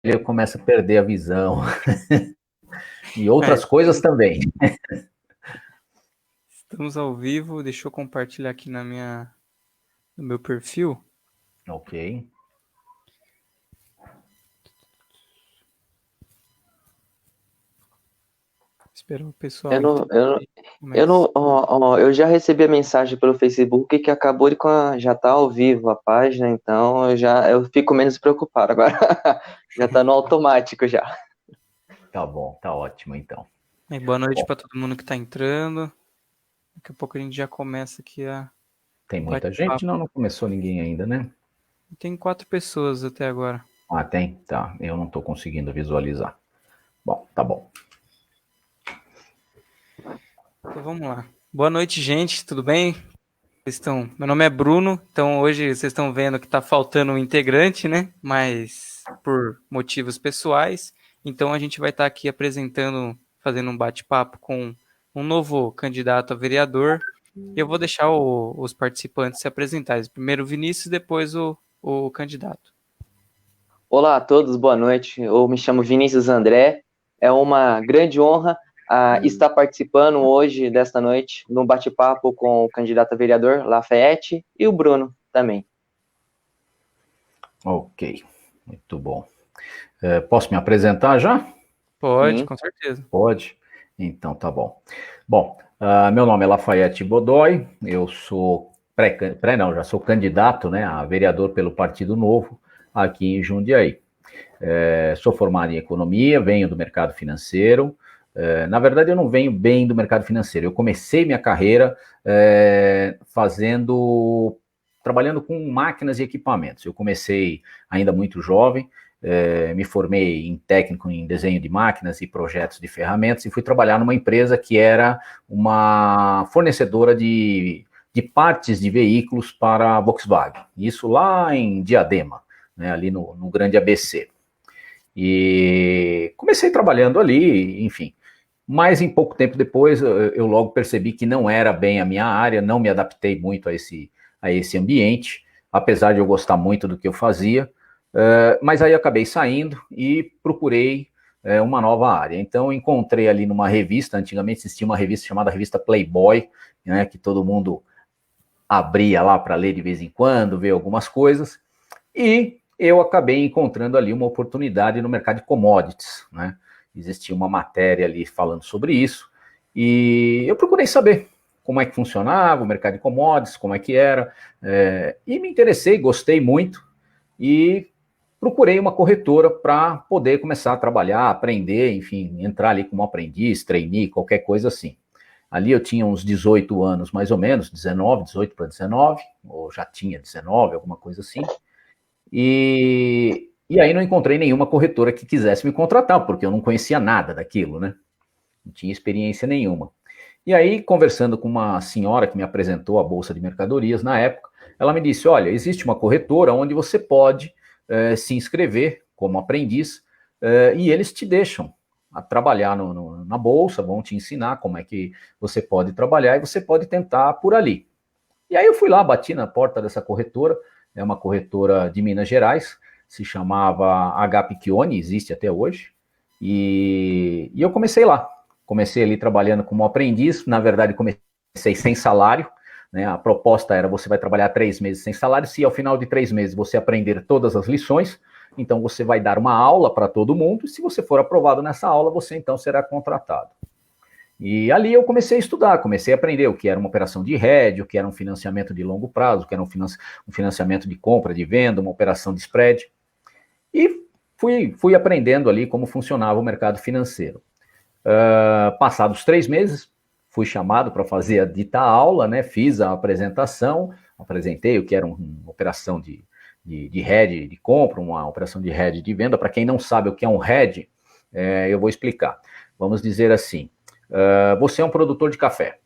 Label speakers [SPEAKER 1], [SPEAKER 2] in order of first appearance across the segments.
[SPEAKER 1] eu começo a perder a visão. E outras coisas também.
[SPEAKER 2] Estamos ao vivo, deixa eu compartilhar aqui no meu perfil.
[SPEAKER 1] Ok.
[SPEAKER 2] Esperar o pessoal
[SPEAKER 3] Eu não,
[SPEAKER 2] entrar.
[SPEAKER 3] eu não, eu já recebi a mensagem pelo Facebook que acabou já tá ao vivo a página, então eu fico menos preocupado agora. Já tá no automático já.
[SPEAKER 1] Tá bom, tá ótimo então.
[SPEAKER 2] Boa noite
[SPEAKER 1] Bom,
[SPEAKER 2] para todo mundo que está entrando. Daqui a pouco a gente já começa aqui
[SPEAKER 1] tem
[SPEAKER 2] o
[SPEAKER 1] muita gente?
[SPEAKER 2] bate-papo.
[SPEAKER 1] Não começou ninguém ainda, né?
[SPEAKER 2] Tem 4 pessoas até agora.
[SPEAKER 1] Ah, tem? Tá, eu não estou conseguindo visualizar. Bom, tá bom.
[SPEAKER 2] Então vamos lá. Boa noite, gente, tudo bem? Meu nome é Bruno, então hoje vocês estão vendo que está faltando um integrante, né? Mas por motivos pessoais. Então a gente vai estar aqui fazendo um bate-papo com um novo candidato a vereador. E eu vou deixar os participantes se apresentarem. Primeiro o Vinícius, depois o candidato.
[SPEAKER 3] Olá a todos, boa noite. Eu me chamo Vinícius André. É uma grande honra estar participando hoje, desta noite, no bate-papo com o candidato a vereador Lafayette e o Bruno também.
[SPEAKER 1] Ok, muito bom. Posso me apresentar já?
[SPEAKER 2] Pode,
[SPEAKER 3] Sim.
[SPEAKER 2] com certeza.
[SPEAKER 1] Pode? Então tá bom. Bom, meu nome é Lafayette Godoy, eu sou já sou candidato, né, a vereador pelo Partido Novo aqui em Jundiaí. Sou formado em economia, venho do mercado financeiro. Na verdade, eu não venho bem do mercado financeiro. Eu comecei minha carreira trabalhando com máquinas e equipamentos. Eu comecei ainda muito jovem, me formei em técnico em desenho de máquinas e projetos de ferramentas e fui trabalhar numa empresa que era uma fornecedora de partes de veículos para a Volkswagen. Isso lá em Diadema, né, ali no Grande ABC. E comecei trabalhando ali, enfim. Mas em pouco tempo depois eu logo percebi que não era bem a minha área, não me adaptei muito a esse ambiente, apesar de eu gostar muito do que eu fazia. Mas aí acabei saindo e procurei uma nova área. Então encontrei ali numa revista, antigamente existia uma revista chamada Revista Playboy, né, que todo mundo abria lá para ler de vez em quando, ver algumas coisas, e eu acabei encontrando ali uma oportunidade no mercado de commodities, né? Existia uma matéria ali falando sobre isso, e eu procurei saber como é que funcionava o mercado de commodities, como é que era, e me interessei, gostei muito, e procurei uma corretora para poder começar a trabalhar, aprender, enfim, entrar ali como aprendiz, trainee, qualquer coisa assim. Ali eu tinha uns 18 anos, mais ou menos, 19, 18 para 19, ou já tinha 19, alguma coisa assim. E aí não encontrei nenhuma corretora que quisesse me contratar, porque eu não conhecia nada daquilo, né? Não tinha experiência nenhuma. E aí, conversando com uma senhora que me apresentou a Bolsa de Mercadorias na época, ela me disse, olha, existe uma corretora onde você pode se inscrever como aprendiz e eles te deixam a trabalhar na Bolsa, vão te ensinar como é que você pode trabalhar e você pode tentar por ali. E aí eu fui lá, bati na porta dessa corretora, é uma corretora de Minas Gerais, se chamava HP Chione, existe até hoje, e eu comecei lá. Comecei ali trabalhando como aprendiz, na verdade comecei sem salário, né? A proposta era você vai trabalhar 3 meses sem salário, se ao final de 3 meses você aprender todas as lições, então você vai dar uma aula para todo mundo, e se você for aprovado nessa aula, você então será contratado. E ali eu comecei a estudar, comecei a aprender o que era uma operação de hedge, o que era um financiamento de longo prazo, o que era um financiamento de compra, de venda, uma operação de spread. E fui aprendendo ali como funcionava o mercado financeiro. Passados 3 meses, fui chamado para fazer a dita aula, né? Fiz a apresentação, apresentei o que era uma operação de hedge de compra, uma operação de hedge de venda. Para quem não sabe o que é um hedge, eu vou explicar. Vamos dizer assim, você é um produtor de café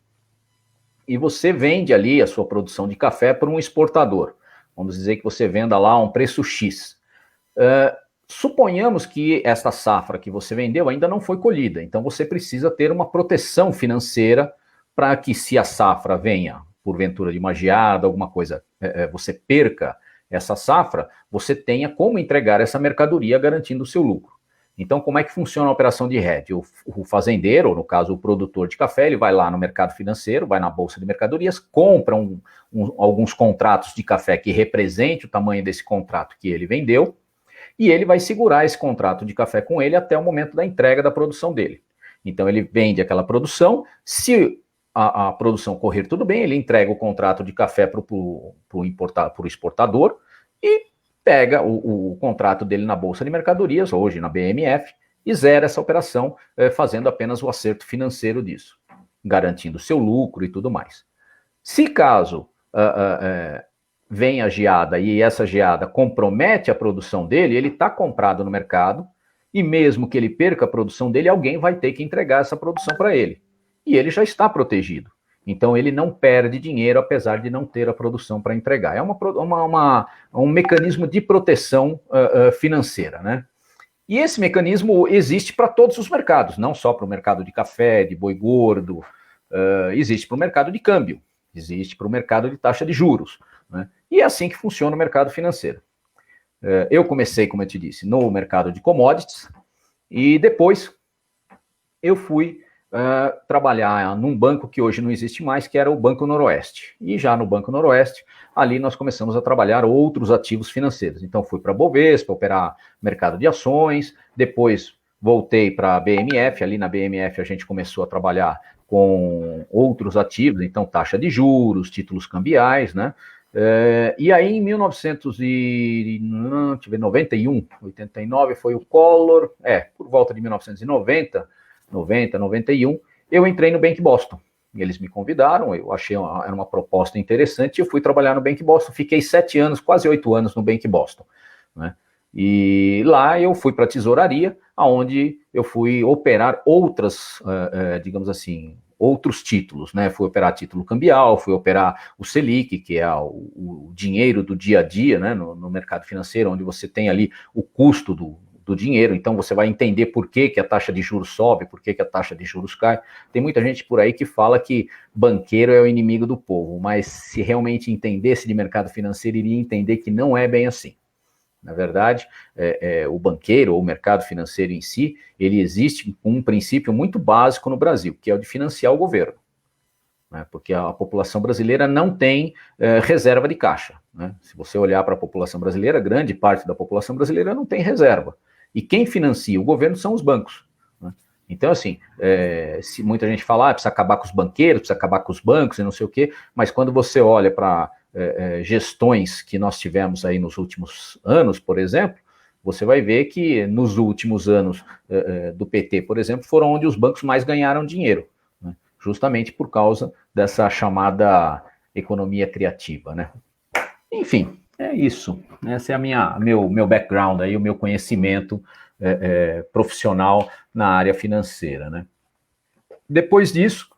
[SPEAKER 1] e você vende ali a sua produção de café para um exportador. Vamos dizer que você venda lá a um preço X. Suponhamos que esta safra que você vendeu ainda não foi colhida, então você precisa ter uma proteção financeira para que se a safra venha, porventura de uma geada, alguma coisa, você perca essa safra, você tenha como entregar essa mercadoria garantindo o seu lucro. Então, como é que funciona a operação de hedge? O fazendeiro, ou no caso o produtor de café, ele vai lá no mercado financeiro, vai na bolsa de mercadorias, compra alguns contratos de café que represente o tamanho desse contrato que ele vendeu, e ele vai segurar esse contrato de café com ele até o momento da entrega da produção dele. Então, ele vende aquela produção, se a produção correr tudo bem, ele entrega o contrato de café para o exportador e pega o contrato dele na Bolsa de Mercadorias, hoje na BMF, e zera essa operação, fazendo apenas o acerto financeiro disso, garantindo seu lucro e tudo mais. Se caso venha a geada e essa geada compromete a produção dele, ele está comprado no mercado, e mesmo que ele perca a produção dele, alguém vai ter que entregar essa produção para ele. E ele já está protegido. Então, ele não perde dinheiro, apesar de não ter a produção para entregar. É um mecanismo de proteção financeira, né? E esse mecanismo existe para todos os mercados, não só para o mercado de café, de boi gordo, existe para o mercado de câmbio, existe para o mercado de taxa de juros, né? E é assim que funciona o mercado financeiro. Eu comecei, como eu te disse, no mercado de commodities, e depois eu fui trabalhar num banco que hoje não existe mais, que era o Banco Noroeste. E já no Banco Noroeste, ali nós começamos a trabalhar outros ativos financeiros. Então fui para a Bovespa, operar mercado de ações, depois voltei para a BMF, ali na BMF a gente começou a trabalhar com outros ativos, então taxa de juros, títulos cambiais, né? E aí em 1991, 89 foi o Collor, por volta de 1990, 91, eu entrei no Bank Boston. Eles me convidaram, eu achei era uma proposta interessante, eu fui trabalhar no Bank Boston, fiquei 7 anos, quase 8 anos no Bank Boston, né? E lá eu fui para a tesouraria, onde eu fui operar outras, digamos assim, outros títulos, né? Fui operar título cambial, fui operar o Selic, que é o dinheiro do dia a dia, né? No mercado financeiro, onde você tem ali o custo do dinheiro, então você vai entender por que a taxa de juros sobe, por que a taxa de juros cai. Tem muita gente por aí que fala que banqueiro é o inimigo do povo, mas se realmente entendesse de mercado financeiro, iria entender que não é bem assim. Na verdade, o banqueiro ou o mercado financeiro em si, ele existe com um princípio muito básico no Brasil, que é o de financiar o governo, né? Porque a população brasileira não tem reserva de caixa, né? Se você olhar para a população brasileira, grande parte da população brasileira não tem reserva. E quem financia o governo são os bancos, né? Então, assim, se muita gente fala, precisa acabar com os banqueiros, precisa acabar com os bancos e não sei o quê, mas quando você olha para gestões que nós tivemos aí nos últimos anos, por exemplo, você vai ver que nos últimos anos do PT, por exemplo, foram onde os bancos mais ganharam dinheiro, né? Justamente por causa dessa chamada economia criativa, né? Enfim, é isso. Esse é meu background aí, o meu conhecimento profissional na área financeira, né? Depois disso,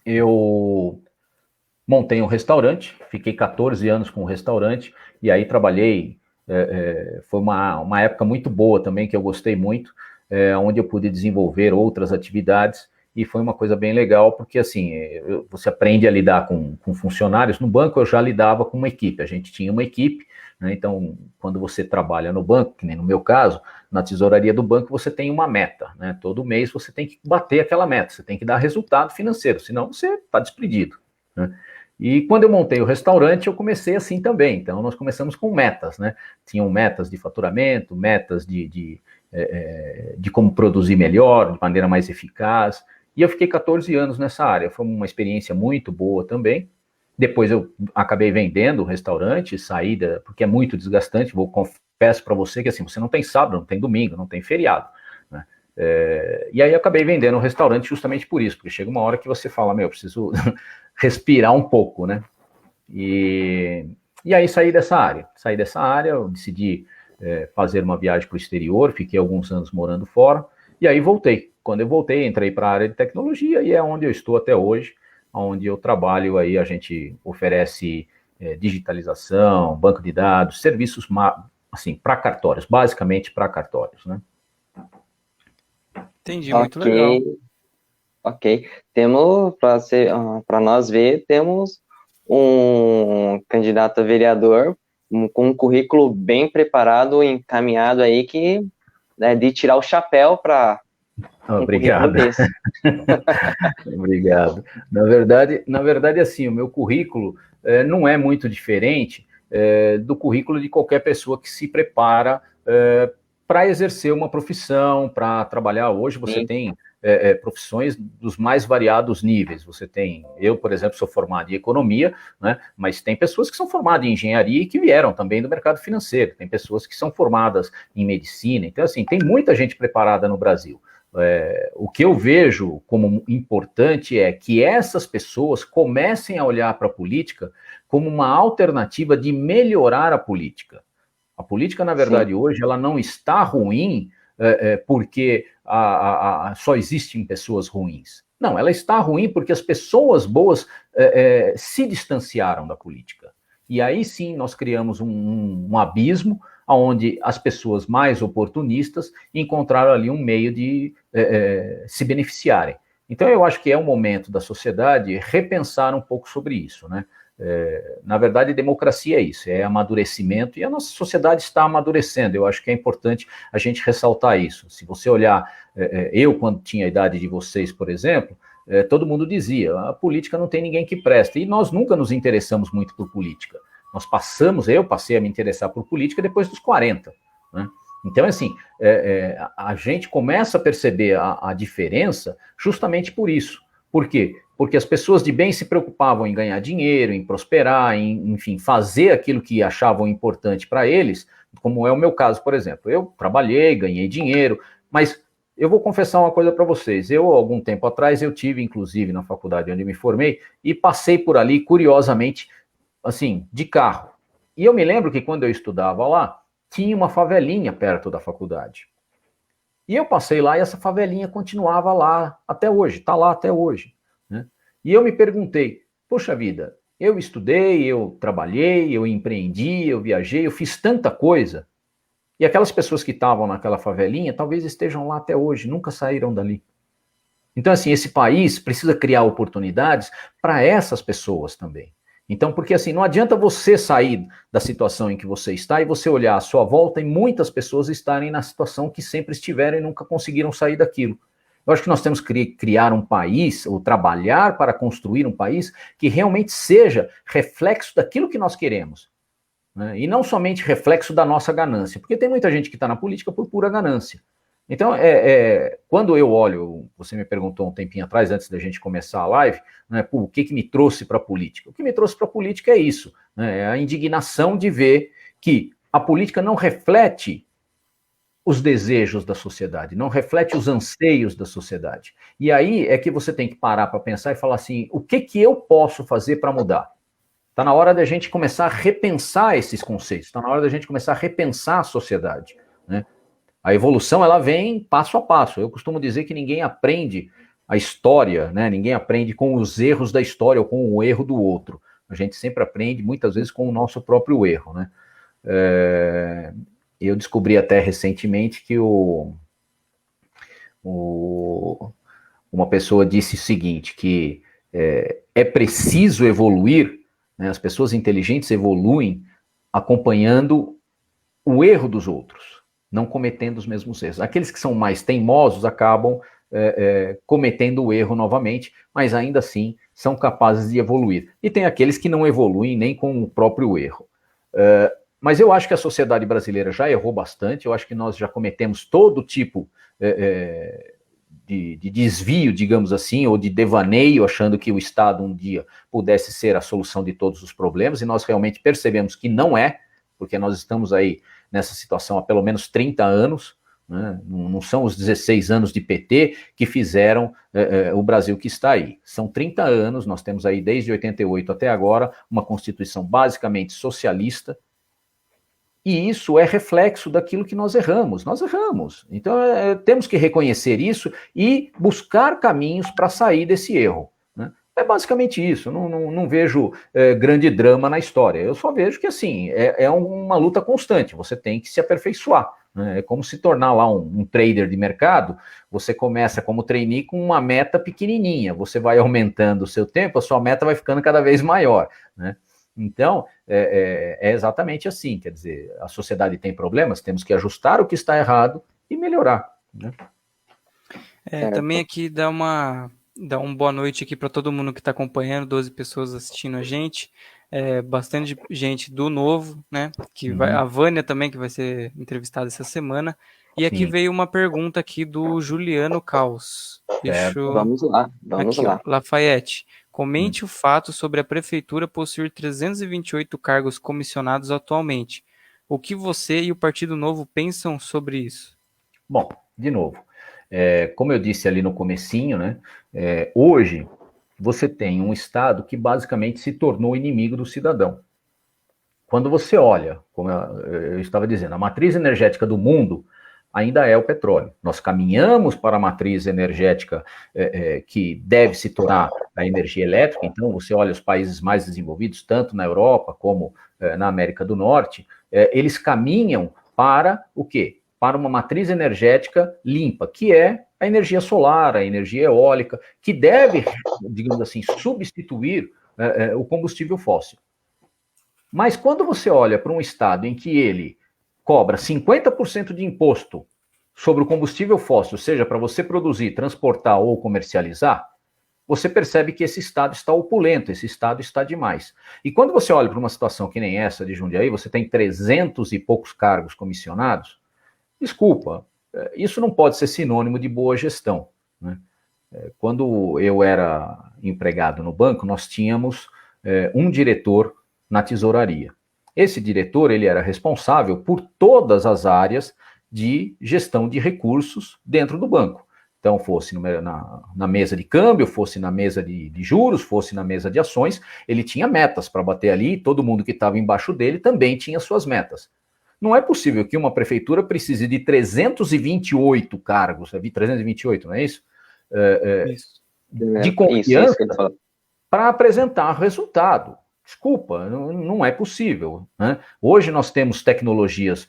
[SPEAKER 1] eu montei um restaurante, fiquei 14 anos com o restaurante, e aí trabalhei, foi uma época muito boa também, que eu gostei muito, onde eu pude desenvolver outras atividades, e foi uma coisa bem legal, porque assim, você aprende a lidar com funcionários. No banco eu já lidava com uma equipe, a gente tinha uma equipe, né? Então, quando você trabalha no banco, que nem no meu caso, na tesouraria do banco você tem uma meta, né? Todo mês você tem que bater aquela meta, você tem que dar resultado financeiro, senão você está despedido, né? E quando eu montei o restaurante, eu comecei assim também. Então, nós começamos com metas, né? Tinham metas de faturamento, metas de como produzir melhor, de maneira mais eficaz. E eu fiquei 14 anos nessa área. Foi uma experiência muito boa também. Depois eu acabei vendendo o restaurante, porque é muito desgastante. Confesso para você que assim, você não tem sábado, não tem domingo, não tem feriado, né? E aí eu acabei vendendo o restaurante justamente por isso, porque chega uma hora que você fala, eu preciso respirar um pouco, né? E aí saí dessa área, eu decidi fazer uma viagem para o exterior, fiquei alguns anos morando fora, e aí voltei. Quando eu voltei, entrei para a área de tecnologia, e é onde eu estou até hoje, onde eu trabalho aí, a gente oferece digitalização, banco de dados, serviços assim, para cartórios, basicamente para cartórios, né?
[SPEAKER 2] Entendi, muito legal.
[SPEAKER 3] Ok. Temos, para nós ver, temos um candidato a vereador com um currículo bem preparado, encaminhado aí, que né, de tirar o chapéu para
[SPEAKER 1] Obrigado. Obrigado. Na verdade, assim, o meu currículo não é muito diferente do currículo de qualquer pessoa que se prepara para exercer uma profissão, para trabalhar. Hoje você tem profissões dos mais variados níveis. Você tem, eu, por exemplo, sou formado em economia, né, mas tem pessoas que são formadas em engenharia e que vieram também do mercado financeiro. Tem pessoas que são formadas em medicina. Então, assim, tem muita gente preparada no Brasil. O que eu vejo como importante é que essas pessoas comecem a olhar para a política como uma alternativa de melhorar a política. A política, na verdade, hoje, ela não está ruim porque só existem pessoas ruins. Não, ela está ruim porque as pessoas boas se distanciaram da política. E aí sim nós criamos um abismo onde as pessoas mais oportunistas encontraram ali um meio de se beneficiarem. Então eu acho que é um momento da sociedade repensar um pouco sobre isso, né? Na verdade, democracia é isso, é amadurecimento, e a nossa sociedade está amadurecendo. Eu acho que é importante a gente ressaltar isso. Se você olhar, eu, quando tinha a idade de vocês, por exemplo, todo mundo dizia, a política não tem ninguém que preste, e nós nunca nos interessamos muito por política. Eu passei a me interessar por política depois dos 40, né? Então, assim, a gente começa a perceber a diferença justamente por isso. Por quê? Porque as pessoas de bem se preocupavam em ganhar dinheiro, em prosperar, enfim, fazer aquilo que achavam importante para eles, como é o meu caso, por exemplo. Eu trabalhei, ganhei dinheiro, mas eu vou confessar uma coisa para vocês. Eu, algum tempo atrás, eu tive, inclusive, na faculdade onde me formei, e passei por ali, curiosamente, assim, de carro. E eu me lembro que quando eu estudava lá, tinha uma favelinha perto da faculdade. E eu passei lá e essa favelinha continuava lá até hoje, está lá até hoje, né? E eu me perguntei, poxa vida, eu estudei, eu trabalhei, eu empreendi, eu viajei, eu fiz tanta coisa, e aquelas pessoas que estavam naquela favelinha talvez estejam lá até hoje, nunca saíram dali. Então, assim, esse país precisa criar oportunidades para essas pessoas também. Então, porque assim, não adianta você sair da situação em que você está e você olhar à sua volta e muitas pessoas estarem na situação que sempre estiveram e nunca conseguiram sair daquilo. Eu acho que nós temos que criar um país, ou trabalhar para construir um país que realmente seja reflexo daquilo que nós queremos, né? E não somente reflexo da nossa ganância, porque tem muita gente que está na política por pura ganância. Então, quando eu olho, você me perguntou um tempinho atrás, antes da gente começar a live, né, o que me trouxe para a política? O que me trouxe para a política é isso, né, é a indignação de ver que a política não reflete os desejos da sociedade, não reflete os anseios da sociedade. E aí é que você tem que parar para pensar e falar assim, o que eu posso fazer para mudar? Está na hora da gente começar a repensar esses conceitos, está na hora da gente começar a repensar a sociedade, né? A evolução, ela vem passo a passo. Eu costumo dizer que ninguém aprende a história, né? Ninguém aprende com os erros da história ou com o erro do outro. A gente sempre aprende, muitas vezes, com o nosso próprio erro, né? Eu descobri até recentemente que uma pessoa disse o seguinte, que é preciso evoluir, né? As pessoas inteligentes evoluem acompanhando o erro dos outros, não cometendo os mesmos erros. Aqueles que são mais teimosos acabam cometendo o erro novamente, mas ainda assim são capazes de evoluir. E tem aqueles que não evoluem nem com o próprio erro. Mas eu acho que a sociedade brasileira já errou bastante, eu acho que nós já cometemos todo tipo de desvio, digamos assim, ou de devaneio, achando que o Estado um dia pudesse ser a solução de todos os problemas, e nós realmente percebemos que não é, porque nós estamos aí nessa situação há pelo menos 30 anos, né? Não são os 16 anos de PT que fizeram o Brasil que está aí. São 30 anos, nós temos aí desde 88 até agora uma Constituição basicamente socialista, e isso é reflexo daquilo que nós erramos. Então temos que reconhecer isso e buscar caminhos para sair desse erro, né? É basicamente isso, não vejo grande drama na história, eu só vejo que assim, é uma luta constante, você tem que se aperfeiçoar, né? É como se tornar lá um trader de mercado, você começa como trainee com uma meta pequenininha, você vai aumentando o seu tempo, a sua meta vai ficando cada vez maior, né? Então, é exatamente assim, quer dizer, a sociedade tem problemas, temos que ajustar o que está errado e melhorar, né?
[SPEAKER 2] Também aqui dá um boa noite aqui para todo mundo que está acompanhando, 12 pessoas assistindo a gente, bastante gente do Novo, né? A Vânia também, que vai ser entrevistada essa semana. E aqui veio uma pergunta aqui do Juliano Caos.
[SPEAKER 3] Vamos lá.
[SPEAKER 2] Lafayette, comente o fato sobre a prefeitura possuir 328 cargos comissionados atualmente. O que você e o Partido Novo pensam sobre isso?
[SPEAKER 1] Bom, de novo, como eu disse ali no comecinho, né, hoje você tem um Estado que basicamente se tornou inimigo do cidadão. Quando você olha, como eu estava dizendo, a matriz energética do mundo ainda é o petróleo. Nós caminhamos para a matriz energética que deve se tornar a energia elétrica. Então, você olha os países mais desenvolvidos, tanto na Europa como na América do Norte, eles caminham para o quê? Para uma matriz energética limpa, que é a energia solar, a energia eólica, que deve, digamos assim, substituir o combustível fóssil. Mas quando você olha para um estado em que ele cobra 50% de imposto sobre o combustível fóssil, seja para você produzir, transportar ou comercializar, você percebe que esse estado está opulento, esse estado está demais. E quando você olha para uma situação que nem essa de Jundiaí, você tem 300 e poucos cargos comissionados, desculpa, isso não pode ser sinônimo de boa gestão, né? Quando eu era empregado no banco, nós tínhamos um diretor na tesouraria. Esse diretor, ele era responsável por todas as áreas de gestão de recursos dentro do banco. Então, fosse na mesa de câmbio, fosse na mesa de juros, fosse na mesa de ações, ele tinha metas para bater ali, todo mundo que estava embaixo dele também tinha suas metas. Não é possível que uma prefeitura precise de 328 cargos, 328, não é isso? De confiança para apresentar resultado. Desculpa, não é possível, né? Hoje nós temos tecnologias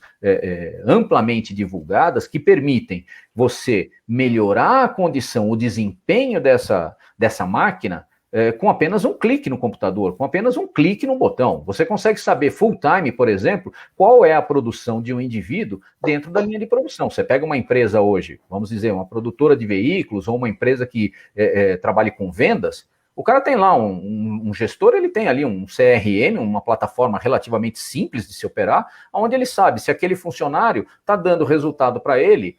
[SPEAKER 1] amplamente divulgadas que permitem você melhorar a condição, o desempenho dessa máquina com apenas um clique no computador, com apenas um clique no botão. Você consegue saber full time, por exemplo, qual é a produção de um indivíduo dentro da linha de produção. Você pega uma empresa hoje, vamos dizer, uma produtora de veículos ou uma empresa que trabalhe com vendas, o cara tem lá um gestor, ele tem ali um CRM, uma plataforma relativamente simples de se operar, onde ele sabe se aquele funcionário está dando resultado para ele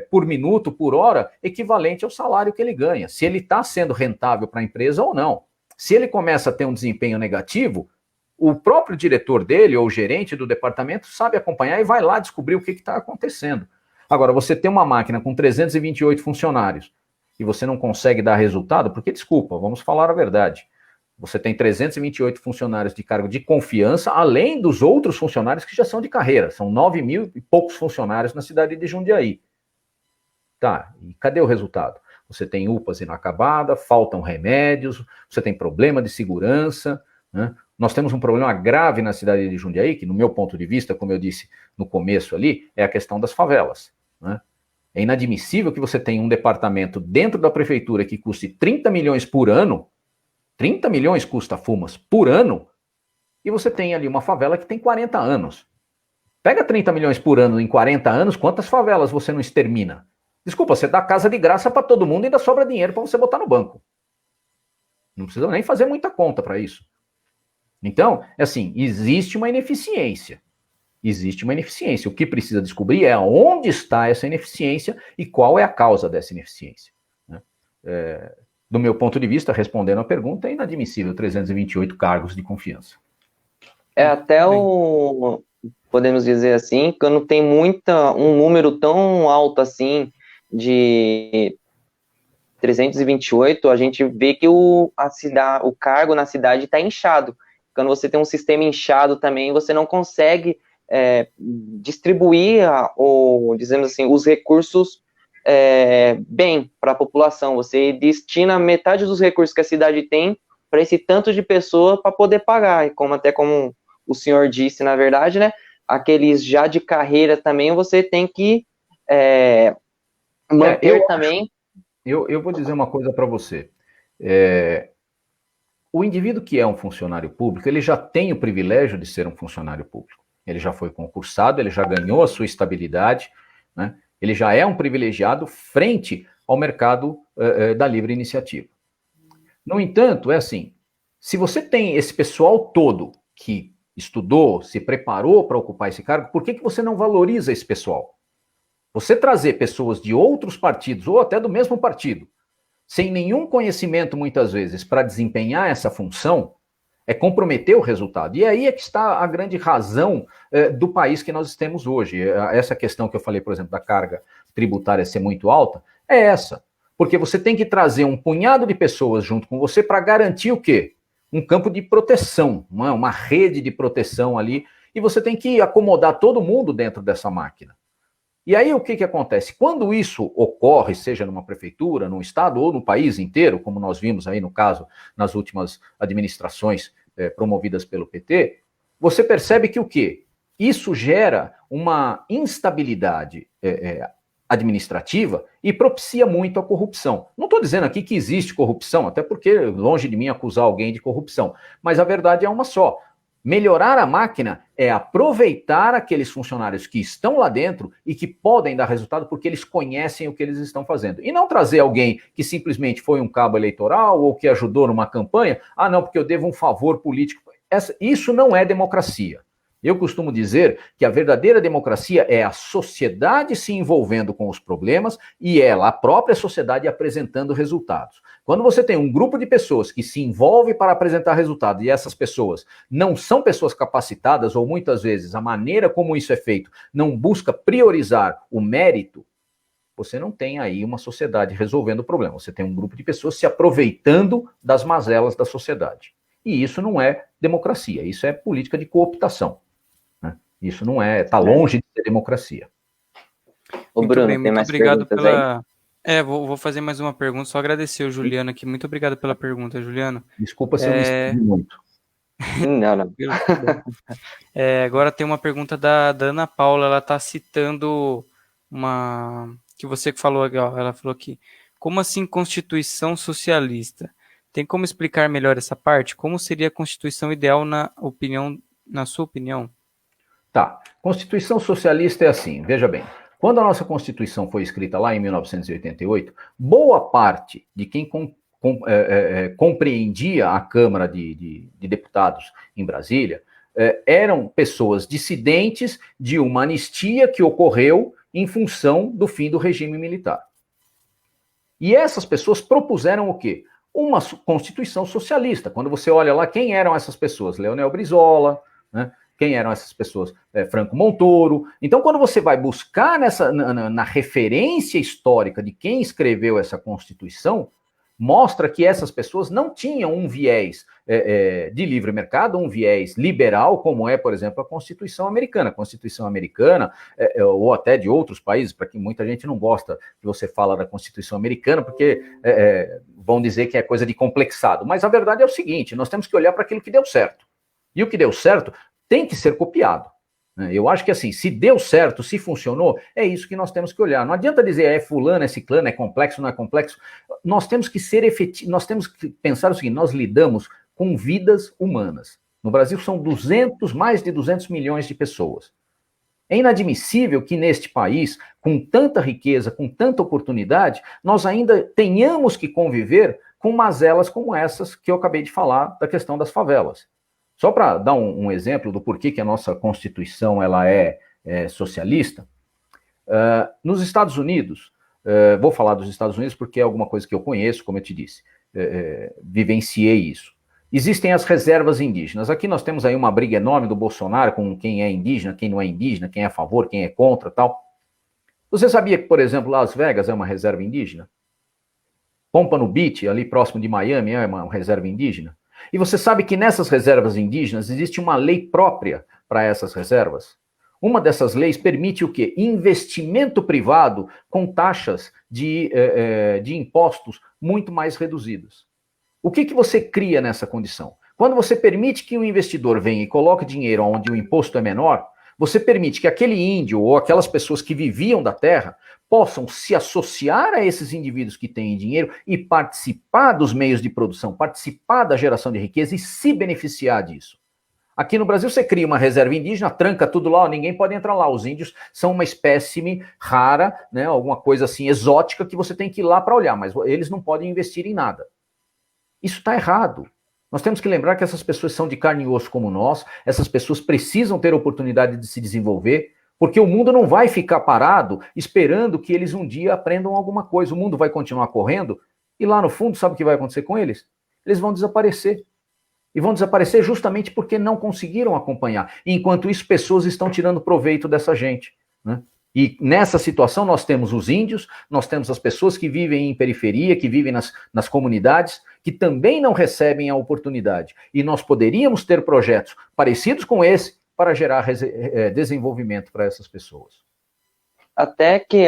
[SPEAKER 1] por minuto, por hora, equivalente ao salário que ele ganha, se ele está sendo rentável para a empresa ou não. Se ele começa a ter um desempenho negativo, o próprio diretor dele ou o gerente do departamento sabe acompanhar e vai lá descobrir o que está acontecendo. Agora, você tem uma máquina com 328 funcionários, e você não consegue dar resultado, porque, desculpa, vamos falar a verdade, você tem 328 funcionários de cargo de confiança, além dos outros funcionários que já são de carreira, são 9 mil e poucos funcionários na cidade de Jundiaí. Tá, e cadê o resultado? Você tem UPAs inacabadas, faltam remédios, você tem problema de segurança, né? Nós temos um problema grave na cidade de Jundiaí, que no meu ponto de vista, como eu disse no começo ali, é a questão das favelas, né? É inadmissível que você tenha um departamento dentro da prefeitura que custe 30 milhões por ano, 30 milhões custa a Fumas por ano, e você tem ali uma favela que tem 40 anos. Pega 30 milhões por ano em 40 anos, quantas favelas você não extermina? Desculpa, você dá casa de graça para todo mundo e ainda sobra dinheiro para você botar no banco. Não precisa nem fazer muita conta para isso. Então, assim, existe uma ineficiência. Existe uma ineficiência. O que precisa descobrir é onde está essa ineficiência e qual é a causa dessa ineficiência, né? Do meu ponto de vista, respondendo a pergunta, é inadmissível 328 cargos de confiança.
[SPEAKER 3] Podemos dizer assim, quando tem um número tão alto assim de 328, a gente vê que o cargo na cidade está inchado. Quando você tem um sistema inchado também, você não consegue distribuir, dizemos assim, os recursos bem para a população. Você destina metade dos recursos que a cidade tem para esse tanto de pessoa para poder pagar. E como o senhor disse, na verdade, né, aqueles já de carreira também, você tem que manter também.
[SPEAKER 1] Eu vou dizer uma coisa para você. o indivíduo que é um funcionário público, ele já tem o privilégio de ser um funcionário público. Ele já foi concursado, ele já ganhou a sua estabilidade, né? Ele já é um privilegiado frente ao mercado da livre iniciativa. No entanto, é assim, se você tem esse pessoal todo que estudou, se preparou para ocupar esse cargo, por que você não valoriza esse pessoal? Você trazer pessoas de outros partidos, ou até do mesmo partido, sem nenhum conhecimento, muitas vezes, para desempenhar essa função, é comprometer o resultado. E aí é que está a grande razão do país que nós temos hoje. Essa questão que eu falei, por exemplo, da carga tributária ser muito alta, é essa. Porque você tem que trazer um punhado de pessoas junto com você para garantir o quê? Um campo de proteção, uma rede de proteção ali, e você tem que acomodar todo mundo dentro dessa máquina. E aí o que acontece? Quando isso ocorre, seja numa prefeitura, num estado ou no país inteiro, como nós vimos aí no caso, nas últimas administrações promovidas pelo PT, você percebe que o quê? Isso gera uma instabilidade administrativa e propicia muito a corrupção. Não estou dizendo aqui que existe corrupção, até porque longe de mim acusar alguém de corrupção, mas a verdade é uma só. Melhorar a máquina é aproveitar aqueles funcionários que estão lá dentro e que podem dar resultado porque eles conhecem o que eles estão fazendo. E não trazer alguém que simplesmente foi um cabo eleitoral ou que ajudou numa campanha, não, porque eu devo um favor político. Isso não é democracia. Eu costumo dizer que a verdadeira democracia é a sociedade se envolvendo com os problemas e ela, a própria sociedade, apresentando resultados. Quando você tem um grupo de pessoas que se envolve para apresentar resultados e essas pessoas não são pessoas capacitadas ou muitas vezes a maneira como isso é feito não busca priorizar o mérito, você não tem aí uma sociedade resolvendo o problema. Você tem um grupo de pessoas se aproveitando das mazelas da sociedade. E isso não é democracia, isso é política de cooptação. Isso não está longe de ser democracia.
[SPEAKER 3] Ô, Bruno,
[SPEAKER 2] bem,
[SPEAKER 3] tem mais
[SPEAKER 2] obrigado
[SPEAKER 3] perguntas aí?
[SPEAKER 2] Vou fazer mais uma pergunta, só agradecer o Juliano aqui. Muito obrigado pela pergunta, Juliano.
[SPEAKER 1] Desculpa se eu me estendi muito.
[SPEAKER 3] Não.
[SPEAKER 2] Agora tem uma pergunta da Ana Paula, ela está citando uma que você falou, ela falou aqui. Como assim Constituição Socialista? Tem como explicar melhor essa parte? Como seria a Constituição ideal na sua opinião?
[SPEAKER 1] Tá. Constituição Socialista é assim, veja bem. Quando a nossa Constituição foi escrita lá em 1988, boa parte de quem compreendia a Câmara de Deputados em Brasília eram pessoas dissidentes de uma anistia que ocorreu em função do fim do regime militar. E essas pessoas propuseram o quê? Uma Constituição socialista. Quando você olha lá, quem eram essas pessoas? Leonel Brizola, né? Quem eram essas pessoas? Franco Montoro. Então, quando você vai buscar na referência histórica de quem escreveu essa Constituição, mostra que essas pessoas não tinham um viés de livre mercado, um viés liberal, como é, por exemplo, a Constituição americana. A Constituição americana, ou até de outros países, para que muita gente não gosta que você fala da Constituição americana, porque vão dizer que é coisa de complexado. Mas a verdade é o seguinte, nós temos que olhar para aquilo que deu certo. E o que deu certo tem que ser copiado. Eu acho que assim, se deu certo, se funcionou, é isso que nós temos que olhar. Não adianta dizer é fulano, é ciclano, é complexo, não é complexo. Nós temos que ser efetivos, nós temos que pensar o seguinte, nós lidamos com vidas humanas. No Brasil são mais de 200 milhões de pessoas. É inadmissível que neste país, com tanta riqueza, com tanta oportunidade, nós ainda tenhamos que conviver com mazelas como essas que eu acabei de falar da questão das favelas. Só para dar um exemplo do porquê que a nossa Constituição ela é socialista, nos Estados Unidos, vou falar dos Estados Unidos porque é alguma coisa que eu conheço, como eu te disse, vivenciei isso. Existem as reservas indígenas. Aqui nós temos aí uma briga enorme do Bolsonaro com quem é indígena, quem não é indígena, quem é a favor, quem é contra, tal. Você sabia que, por exemplo, Las Vegas é uma reserva indígena? Pompano Beach, ali próximo de Miami, é uma reserva indígena? E você sabe que nessas reservas indígenas existe uma lei própria para essas reservas? Uma dessas leis permite o quê? Investimento privado com taxas de impostos muito mais reduzidas. O que você cria nessa condição? Quando você permite que um investidor venha e coloque dinheiro onde o imposto é menor, você permite que aquele índio ou aquelas pessoas que viviam da terra possam se associar a esses indivíduos que têm dinheiro e participar dos meios de produção, participar da geração de riqueza e se beneficiar disso. Aqui no Brasil você cria uma reserva indígena, tranca tudo lá, ninguém pode entrar lá. Os índios são uma espécime rara, né, alguma coisa assim exótica que você tem que ir lá para olhar, mas eles não podem investir em nada. Isso está errado. Nós temos que lembrar que essas pessoas são de carne e osso como nós, essas pessoas precisam ter oportunidade de se desenvolver, porque o mundo não vai ficar parado esperando que eles um dia aprendam alguma coisa. O mundo vai continuar correndo e lá no fundo, sabe o que vai acontecer com eles? Eles vão desaparecer. E vão desaparecer justamente porque não conseguiram acompanhar. Enquanto isso, pessoas estão tirando proveito dessa gente, né? E nessa situação nós temos os índios, nós temos as pessoas que vivem em periferia, que vivem nas comunidades, que também não recebem a oportunidade. E nós poderíamos ter projetos parecidos com esse para gerar desenvolvimento para essas pessoas.
[SPEAKER 3] Até que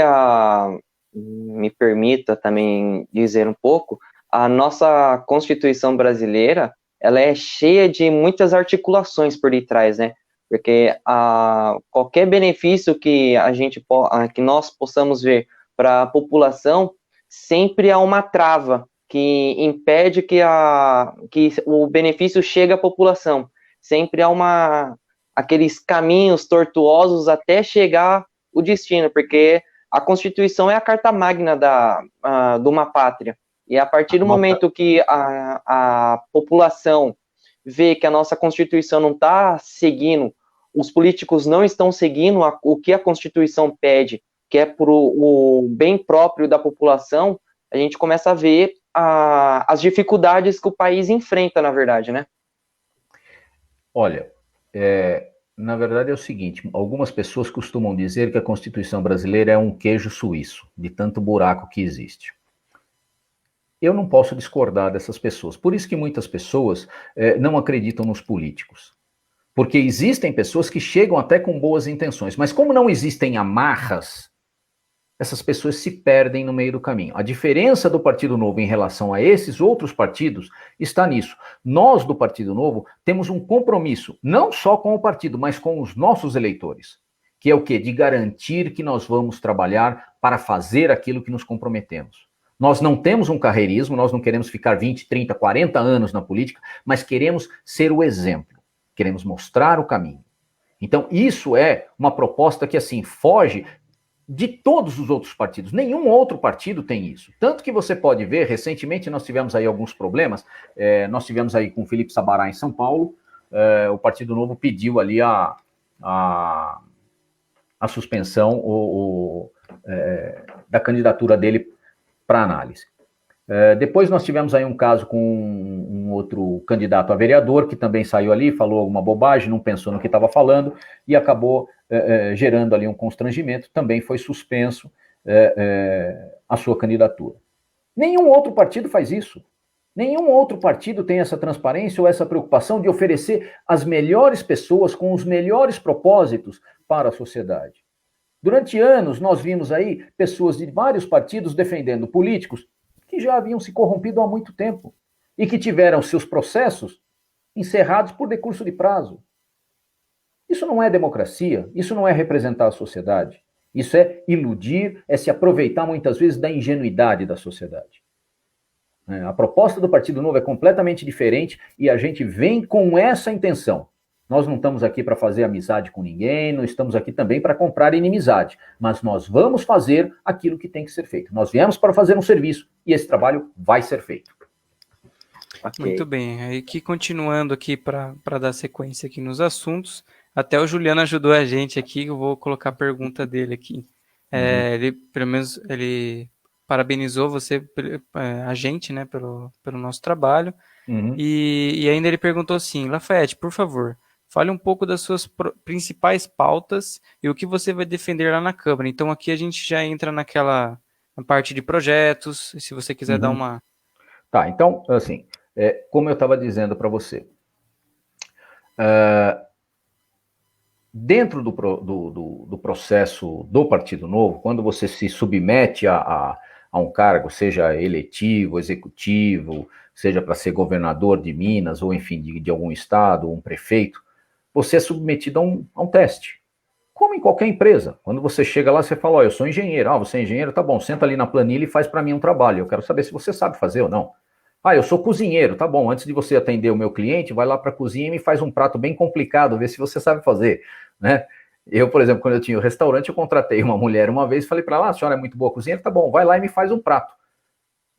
[SPEAKER 3] me permita também dizer um pouco, a nossa Constituição brasileira, ela é cheia de muitas articulações por detrás, né? Porque qualquer benefício que que nós possamos ver para a população, sempre há uma trava que impede que o benefício chegue à população. Sempre há aqueles caminhos tortuosos até chegar o destino, porque a Constituição é a carta magna de uma pátria. E a partir do momento que a população vê que a nossa Constituição não está seguindo, os políticos não estão seguindo o que a Constituição pede, que é para o bem próprio da população, a gente começa a ver as dificuldades que o país enfrenta, na verdade, né?
[SPEAKER 1] Olha, na verdade é o seguinte, algumas pessoas costumam dizer que a Constituição brasileira é um queijo suíço, de tanto buraco que existe. Eu não posso discordar dessas pessoas. Por isso que muitas pessoas não acreditam nos políticos. Porque existem pessoas que chegam até com boas intenções, mas como não existem amarras, essas pessoas se perdem no meio do caminho. A diferença do Partido Novo em relação a esses outros partidos está nisso. Nós, do Partido Novo, temos um compromisso, não só com o partido, mas com os nossos eleitores. Que é o quê? De garantir que nós vamos trabalhar para fazer aquilo que nos comprometemos. Nós não temos um carreirismo, nós não queremos ficar 20, 30, 40 anos na política, mas queremos ser o exemplo, queremos mostrar o caminho. Então, isso é uma proposta que, assim, foge de todos os outros partidos. Nenhum outro partido tem isso. Tanto que você pode ver, recentemente nós tivemos aí alguns problemas, nós tivemos aí com o Felipe Sabará em São Paulo, o Partido Novo pediu ali a suspensão da candidatura dele para análise. Depois nós tivemos aí um caso com um outro candidato a vereador, que também saiu ali, falou alguma bobagem, não pensou no que estava falando, e acabou gerando ali um constrangimento, também foi suspenso a sua candidatura. Nenhum outro partido faz isso. Nenhum outro partido tem essa transparência ou essa preocupação de oferecer as melhores pessoas com os melhores propósitos para a sociedade. Durante anos, nós vimos aí pessoas de vários partidos defendendo políticos que já haviam se corrompido há muito tempo e que tiveram seus processos encerrados por decurso de prazo. Isso não é democracia, isso não é representar a sociedade. Isso é iludir, é se aproveitar muitas vezes da ingenuidade da sociedade. A proposta do Partido Novo é completamente diferente e a gente vem com essa intenção. Nós não estamos aqui para fazer amizade com ninguém, não estamos aqui também para comprar inimizade, mas nós vamos fazer aquilo que tem que ser feito. Nós viemos para fazer um serviço e esse trabalho vai ser feito.
[SPEAKER 2] Okay. Muito bem, aí que continuando aqui para dar sequência aqui nos assuntos, até o Juliano ajudou a gente aqui, eu vou colocar a pergunta dele aqui. Ele, pelo menos, ele parabenizou você, a gente, né, pelo nosso trabalho, e ainda ele perguntou assim, Lafayette, por favor, fale um pouco das suas principais pautas e o que você vai defender lá na Câmara. Então aqui a gente já entra na parte de projetos, se você quiser dar uma...
[SPEAKER 1] Tá, então, assim, como eu estava dizendo para você, dentro do processo do Partido Novo, quando você se submete a um cargo, seja eletivo, executivo, seja para ser governador de Minas, ou enfim, de algum estado, ou um prefeito, você é submetido a um teste. Como em qualquer empresa. Quando você chega lá, você fala, ó, eu sou engenheiro. Ah, você é engenheiro? Tá bom, senta ali na planilha e faz para mim um trabalho. Eu quero saber se você sabe fazer ou não. Ah, eu sou cozinheiro. Tá bom, antes de você atender o meu cliente, vai lá para a cozinha e me faz um prato bem complicado, vê se você sabe fazer, né? Eu, por exemplo, quando eu tinha o restaurante, eu contratei uma mulher uma vez e falei para ela, a senhora é muito boa cozinheira? Tá bom, vai lá e me faz um prato.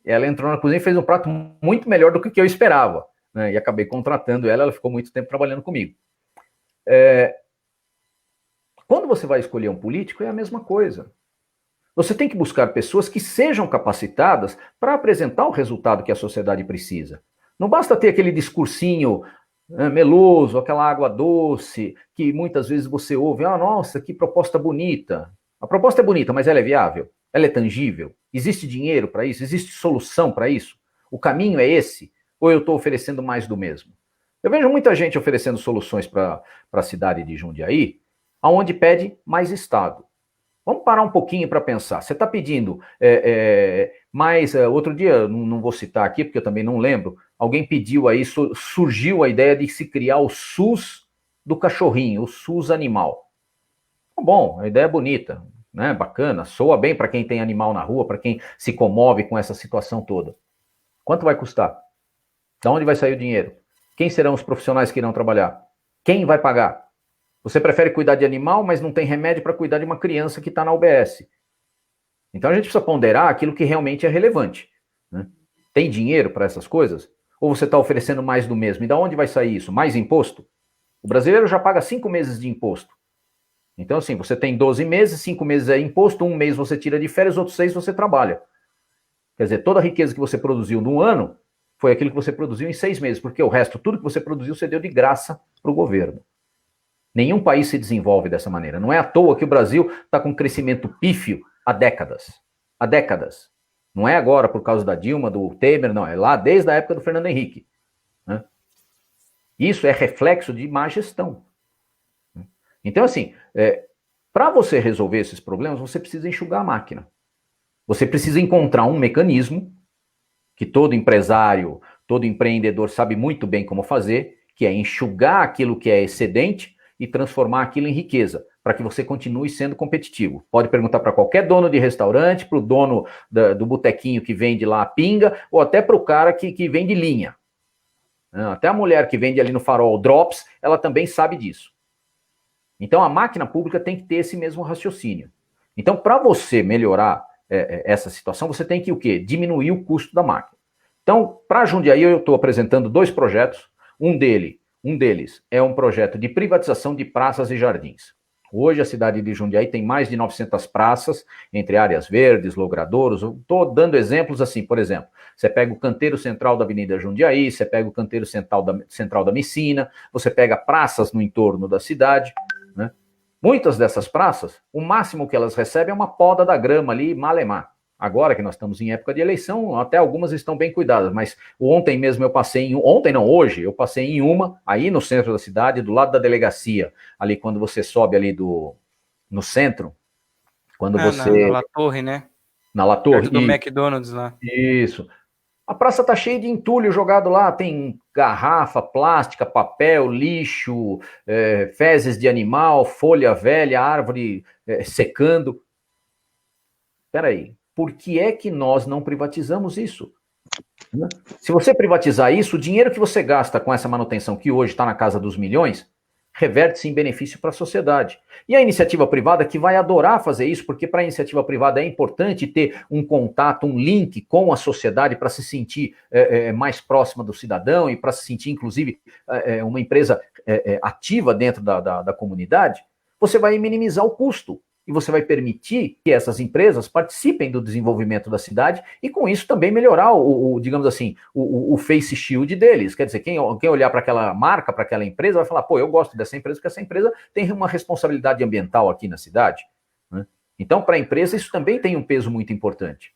[SPEAKER 1] E ela entrou na cozinha e fez um prato muito melhor do que eu esperava, né? E acabei contratando ela ficou muito tempo trabalhando comigo. Quando você vai escolher um político, é a mesma coisa. Você tem que buscar pessoas que sejam capacitadas para apresentar o resultado que a sociedade precisa. Não basta ter aquele discursinho meloso, aquela água doce, que muitas vezes você ouve, ah, nossa, que proposta bonita. A proposta é bonita, mas ela é viável? Ela é tangível? Existe dinheiro para isso? Existe solução para isso? O caminho é esse? Ou eu estou oferecendo mais do mesmo? Eu vejo muita gente oferecendo soluções para a cidade de Jundiaí, aonde pede mais Estado. Vamos parar um pouquinho para pensar. Você está pedindo mais... outro dia, não vou citar aqui, porque eu também não lembro, alguém pediu aí, surgiu a ideia de se criar o SUS do cachorrinho, o SUS animal. Bom, a ideia é bonita, né? Bacana, soa bem para quem tem animal na rua, para quem se comove com essa situação toda. Quanto vai custar? Da onde vai sair o dinheiro? Quem serão os profissionais que irão trabalhar? Quem vai pagar? Você prefere cuidar de animal, mas não tem remédio para cuidar de uma criança que está na UBS. Então a gente precisa ponderar aquilo que realmente é relevante, né? Tem dinheiro para essas coisas? Ou você está oferecendo mais do mesmo? E da onde vai sair isso? Mais imposto? O brasileiro já paga 5 meses de imposto. Então, assim, você tem 12 meses, 5 meses é imposto, 1 mês você tira de férias, outros 6 você trabalha. Quer dizer, toda a riqueza que você produziu num ano foi aquilo que você produziu em 6 meses, porque o resto, tudo que você produziu, você deu de graça para o governo. Nenhum país se desenvolve dessa maneira. Não é à toa que o Brasil está com crescimento pífio há décadas. Há décadas. Não é agora por causa da Dilma, do Temer, não. É lá desde a época do Fernando Henrique, né? Isso é reflexo de má gestão. Então, assim, para você resolver esses problemas, você precisa enxugar a máquina. Você precisa encontrar um mecanismo que todo empresário, todo empreendedor sabe muito bem como fazer, que é enxugar aquilo que é excedente e transformar aquilo em riqueza, para que você continue sendo competitivo. Pode perguntar para qualquer dono de restaurante, para o dono do botequinho que vende lá a pinga, ou até para o cara que vende linha. Até a mulher que vende ali no Farol Drops, ela também sabe disso. Então a máquina pública tem que ter esse mesmo raciocínio. Então, para você melhorar essa situação, você tem que o quê? Diminuir o custo da máquina. Então, para Jundiaí, eu estou apresentando 2 projetos. Um deles é um projeto de privatização de praças e jardins. Hoje a cidade de Jundiaí tem mais de 900 praças, entre áreas verdes, logradouros. Estou dando exemplos assim, por exemplo, você pega o canteiro central da Avenida Jundiaí, você pega o canteiro central da Messina, você pega praças no entorno da cidade, né? Muitas dessas praças, o máximo que elas recebem é uma poda da grama ali, malemar. Agora que nós estamos em época de eleição, até algumas estão bem cuidadas, mas ontem mesmo eu passei hoje eu passei em uma, aí no centro da cidade, do lado da delegacia, ali quando você sobe ali no centro, quando você...
[SPEAKER 2] Na La Torre, né?
[SPEAKER 1] Na La Torre.
[SPEAKER 2] Perto do McDonald's lá.
[SPEAKER 1] Isso. A praça tá cheia de entulho jogado lá, tem garrafa, plástica, papel, lixo, fezes de animal, folha velha, árvore secando. Espera aí. Por que é que nós não privatizamos isso? Se você privatizar isso, o dinheiro que você gasta com essa manutenção, que hoje está na casa dos milhões, reverte-se em benefício para a sociedade. E a iniciativa privada que vai adorar fazer isso, porque para a iniciativa privada é importante ter um contato, um link com a sociedade para se sentir mais próxima do cidadão e para se sentir, inclusive, uma empresa ativa dentro da comunidade. Você vai minimizar o custo. E você vai permitir que essas empresas participem do desenvolvimento da cidade e, com isso, também melhorar digamos assim, o face shield deles. Quer dizer, quem olhar para aquela marca, para aquela empresa, vai falar, pô, eu gosto dessa empresa, porque essa empresa tem uma responsabilidade ambiental aqui na cidade, né? Então, para a empresa, isso também tem um peso muito importante.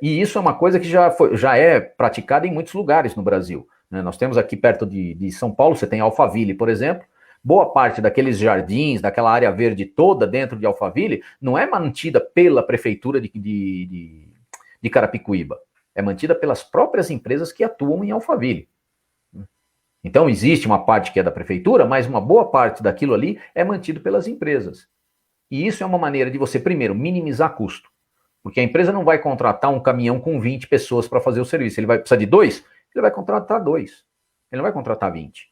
[SPEAKER 1] E isso é uma coisa que já é praticada em muitos lugares no Brasil, né? Nós temos aqui perto de São Paulo, você tem Alphaville, por exemplo. Boa parte daqueles jardins, daquela área verde toda dentro de Alphaville, não é mantida pela prefeitura de Carapicuíba. É mantida pelas próprias empresas que atuam em Alphaville. Então, existe uma parte que é da prefeitura, mas uma boa parte daquilo ali é mantido pelas empresas. E isso é uma maneira de você, primeiro, minimizar custo. Porque a empresa não vai contratar um caminhão com 20 pessoas para fazer o serviço. Ele vai precisar de 2, ele vai contratar 2. Ele não vai contratar 20.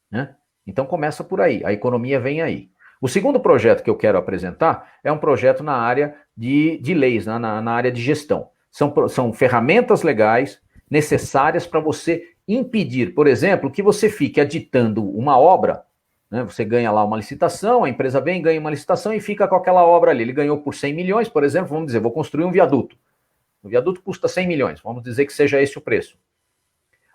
[SPEAKER 1] Né? Então, começa por aí. A economia vem aí. O segundo projeto que eu quero apresentar é um projeto na área de leis, na área de gestão. São ferramentas legais necessárias para você impedir, por exemplo, que você fique aditando uma obra, né? Você ganha lá uma licitação, a empresa vem, ganha uma licitação e fica com aquela obra ali. Ele ganhou por 100 milhões, por exemplo, vamos dizer, vou construir um viaduto. O viaduto custa 100 milhões, vamos dizer que seja esse o preço.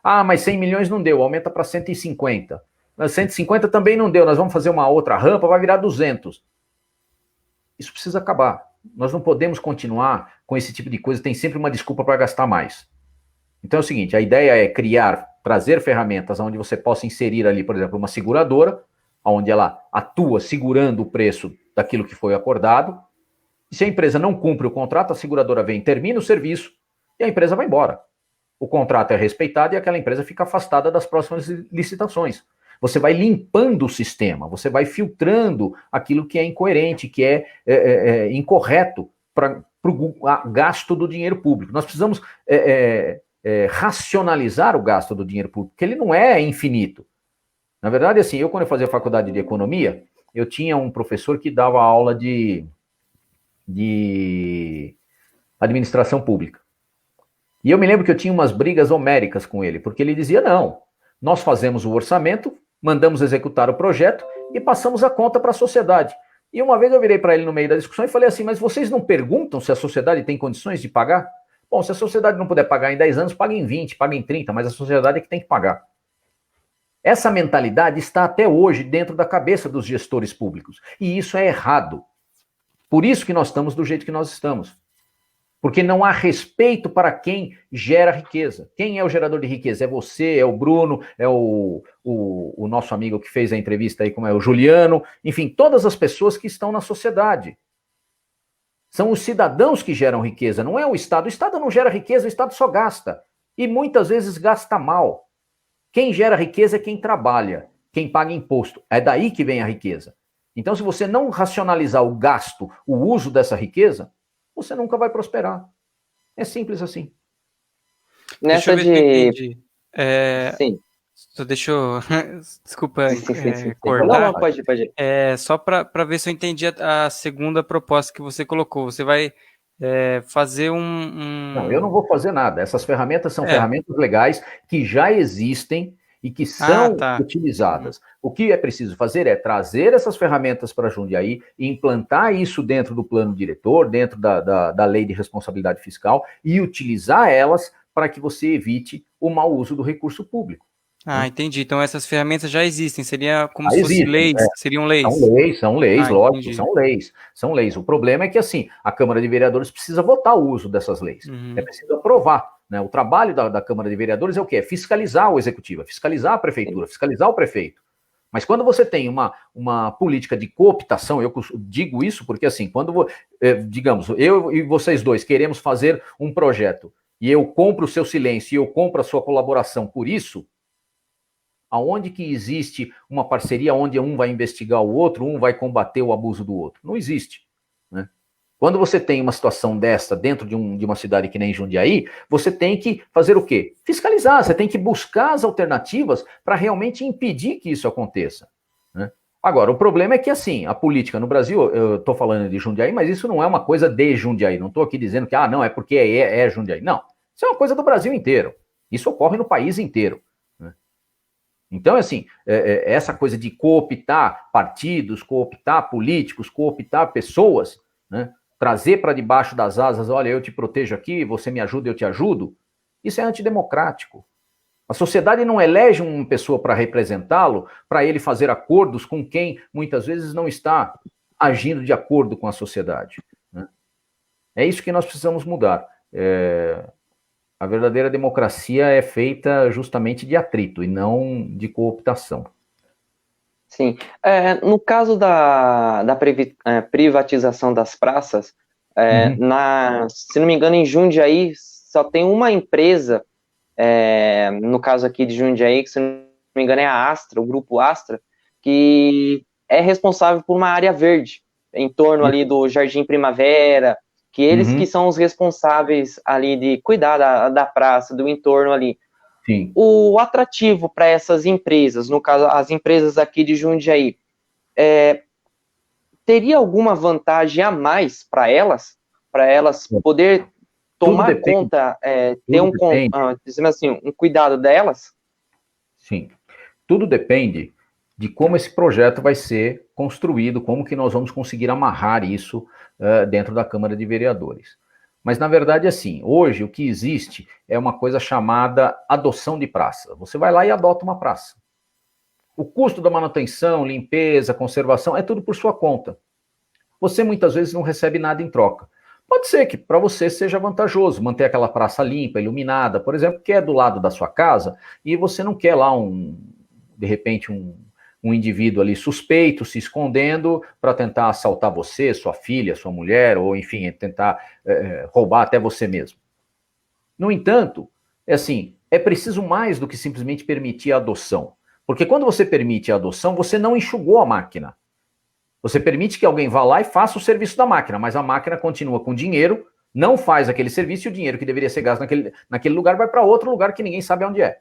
[SPEAKER 1] Ah, mas 100 milhões não deu, aumenta para 150. 150 também não deu, nós vamos fazer uma outra rampa, vai virar 200. Isso precisa acabar. Nós não podemos continuar com esse tipo de coisa, tem sempre uma desculpa para gastar mais. Então é o seguinte, a ideia é trazer ferramentas onde você possa inserir ali, por exemplo, uma seguradora, onde ela atua segurando o preço daquilo que foi acordado, e se a empresa não cumpre o contrato, a seguradora vem, termina o serviço, e a empresa vai embora. O contrato é respeitado e aquela empresa fica afastada das próximas licitações. Você vai limpando o sistema, você vai filtrando aquilo que é incoerente, que é incorreto para o gasto do dinheiro público. Nós precisamos racionalizar o gasto do dinheiro público, porque ele não é infinito. Na verdade, assim, quando eu fazia faculdade de economia, eu tinha um professor que dava aula de administração pública. E eu me lembro que eu tinha umas brigas homéricas com ele, porque ele dizia, não, nós fazemos o orçamento, mandamos executar o projeto e passamos a conta para a sociedade. E uma vez eu virei para ele no meio da discussão e falei assim, mas vocês não perguntam se a sociedade tem condições de pagar? Bom, se a sociedade não puder pagar em 10 anos, paga em 20, paga em 30, mas a sociedade é que tem que pagar. Essa mentalidade está até hoje dentro da cabeça dos gestores públicos. E isso é errado. Por isso que nós estamos do jeito que nós estamos. Porque não há respeito para quem gera riqueza. Quem é o gerador de riqueza? É você, é o Bruno, é o nosso amigo que fez a entrevista aí, como é o Juliano, enfim, todas as pessoas que estão na sociedade. São os cidadãos que geram riqueza, não é o Estado. O Estado não gera riqueza, o Estado só gasta. E muitas vezes gasta mal. Quem gera riqueza é quem trabalha, quem paga imposto. É daí que vem a riqueza. Então, se você não racionalizar o gasto, o uso dessa riqueza, você nunca vai prosperar. É simples assim.
[SPEAKER 3] Nessa de...
[SPEAKER 2] Sim. Deixa eu... Desculpa
[SPEAKER 3] cortar. Não, pode.
[SPEAKER 2] Só para ver se eu entendi a segunda proposta que você colocou. Você vai fazer
[SPEAKER 1] Não, eu não vou fazer nada. Essas ferramentas são ferramentas legais que já existem e que são utilizadas. O que é preciso fazer é trazer essas ferramentas para Jundiaí e implantar isso dentro do plano diretor, dentro da lei de responsabilidade fiscal e utilizar elas para que você evite o mau uso do recurso público.
[SPEAKER 2] Entendi. Então essas ferramentas já existem, seria como se fossem leis, seriam leis.
[SPEAKER 1] São leis, lógico, são leis. O problema é que, assim, a Câmara de Vereadores precisa votar o uso dessas leis. É preciso aprovar. Né? O trabalho da Câmara de Vereadores é o quê? É fiscalizar o executivo, fiscalizar a prefeitura, fiscalizar o prefeito. Mas quando você tem uma política de cooptação, eu digo isso porque, assim, quando, digamos, eu e vocês dois queremos fazer um projeto e eu compro o seu silêncio e eu compro a sua colaboração por isso, aonde que existe uma parceria onde um vai investigar o outro, um vai combater o abuso do outro? Não existe. Né? Quando você tem uma situação dessa dentro de uma cidade que nem Jundiaí, você tem que fazer o quê? Fiscalizar, você tem que buscar as alternativas para realmente impedir que isso aconteça. Né? Agora, o problema é que, assim, a política no Brasil, eu estou falando de Jundiaí, mas isso não é uma coisa de Jundiaí, não estou aqui dizendo que, não, é porque é Jundiaí. Não, isso é uma coisa do Brasil inteiro. Isso ocorre no país inteiro. Então, assim, essa coisa de cooptar partidos, cooptar políticos, cooptar pessoas, né, trazer para debaixo das asas, olha, eu te protejo aqui, você me ajuda, eu te ajudo, isso é antidemocrático. A sociedade não elege uma pessoa para representá-lo, para ele fazer acordos com quem muitas vezes não está agindo de acordo com a sociedade. Né? É isso que nós precisamos mudar. A verdadeira democracia é feita justamente de atrito e não de cooptação.
[SPEAKER 3] Sim. No caso da privatização das praças, se não me engano, em Jundiaí só tem uma empresa, no caso aqui de Jundiaí, que se não me engano é a Astra, o grupo Astra, que é responsável por uma área verde em torno ali do Jardim Primavera, que eles que são os responsáveis ali de cuidar da praça, do entorno ali.
[SPEAKER 1] Sim.
[SPEAKER 3] O atrativo para essas empresas, no caso, as empresas aqui de Jundiaí, teria alguma vantagem a mais para elas poder tomar conta, dizendo assim, um cuidado delas?
[SPEAKER 1] Sim. Tudo depende de como esse projeto vai ser construído, como que nós vamos conseguir amarrar isso dentro da Câmara de Vereadores. Mas, na verdade, assim, hoje o que existe é uma coisa chamada adoção de praça. Você vai lá e adota uma praça. O custo da manutenção, limpeza, conservação, é tudo por sua conta. Você muitas vezes não recebe nada em troca. Pode ser que para você seja vantajoso manter aquela praça limpa, iluminada, por exemplo, que é do lado da sua casa, e você não quer lá de repente, um indivíduo ali suspeito se escondendo para tentar assaltar você, sua filha, sua mulher, ou enfim, tentar roubar até você mesmo. No entanto, é preciso mais do que simplesmente permitir a adoção. Porque quando você permite a adoção, você não enxugou a máquina. Você permite que alguém vá lá e faça o serviço da máquina, mas a máquina continua com dinheiro, não faz aquele serviço e o dinheiro que deveria ser gasto naquele lugar vai para outro lugar que ninguém sabe onde é.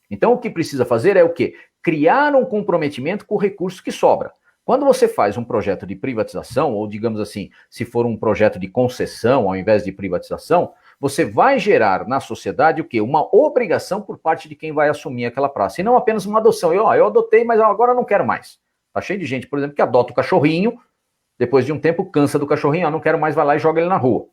[SPEAKER 1] Então, o que precisa fazer é o quê? Criar um comprometimento com o recurso que sobra. Quando você faz um projeto de privatização, ou digamos assim, se for um projeto de concessão ao invés de privatização, você vai gerar na sociedade o quê? Uma obrigação por parte de quem vai assumir aquela praça, e não apenas uma adoção. Eu adotei, mas agora não quero mais. Tá cheio de gente, por exemplo, que adota o cachorrinho, depois de um tempo cansa do cachorrinho, não quero mais, vai lá e joga ele na rua.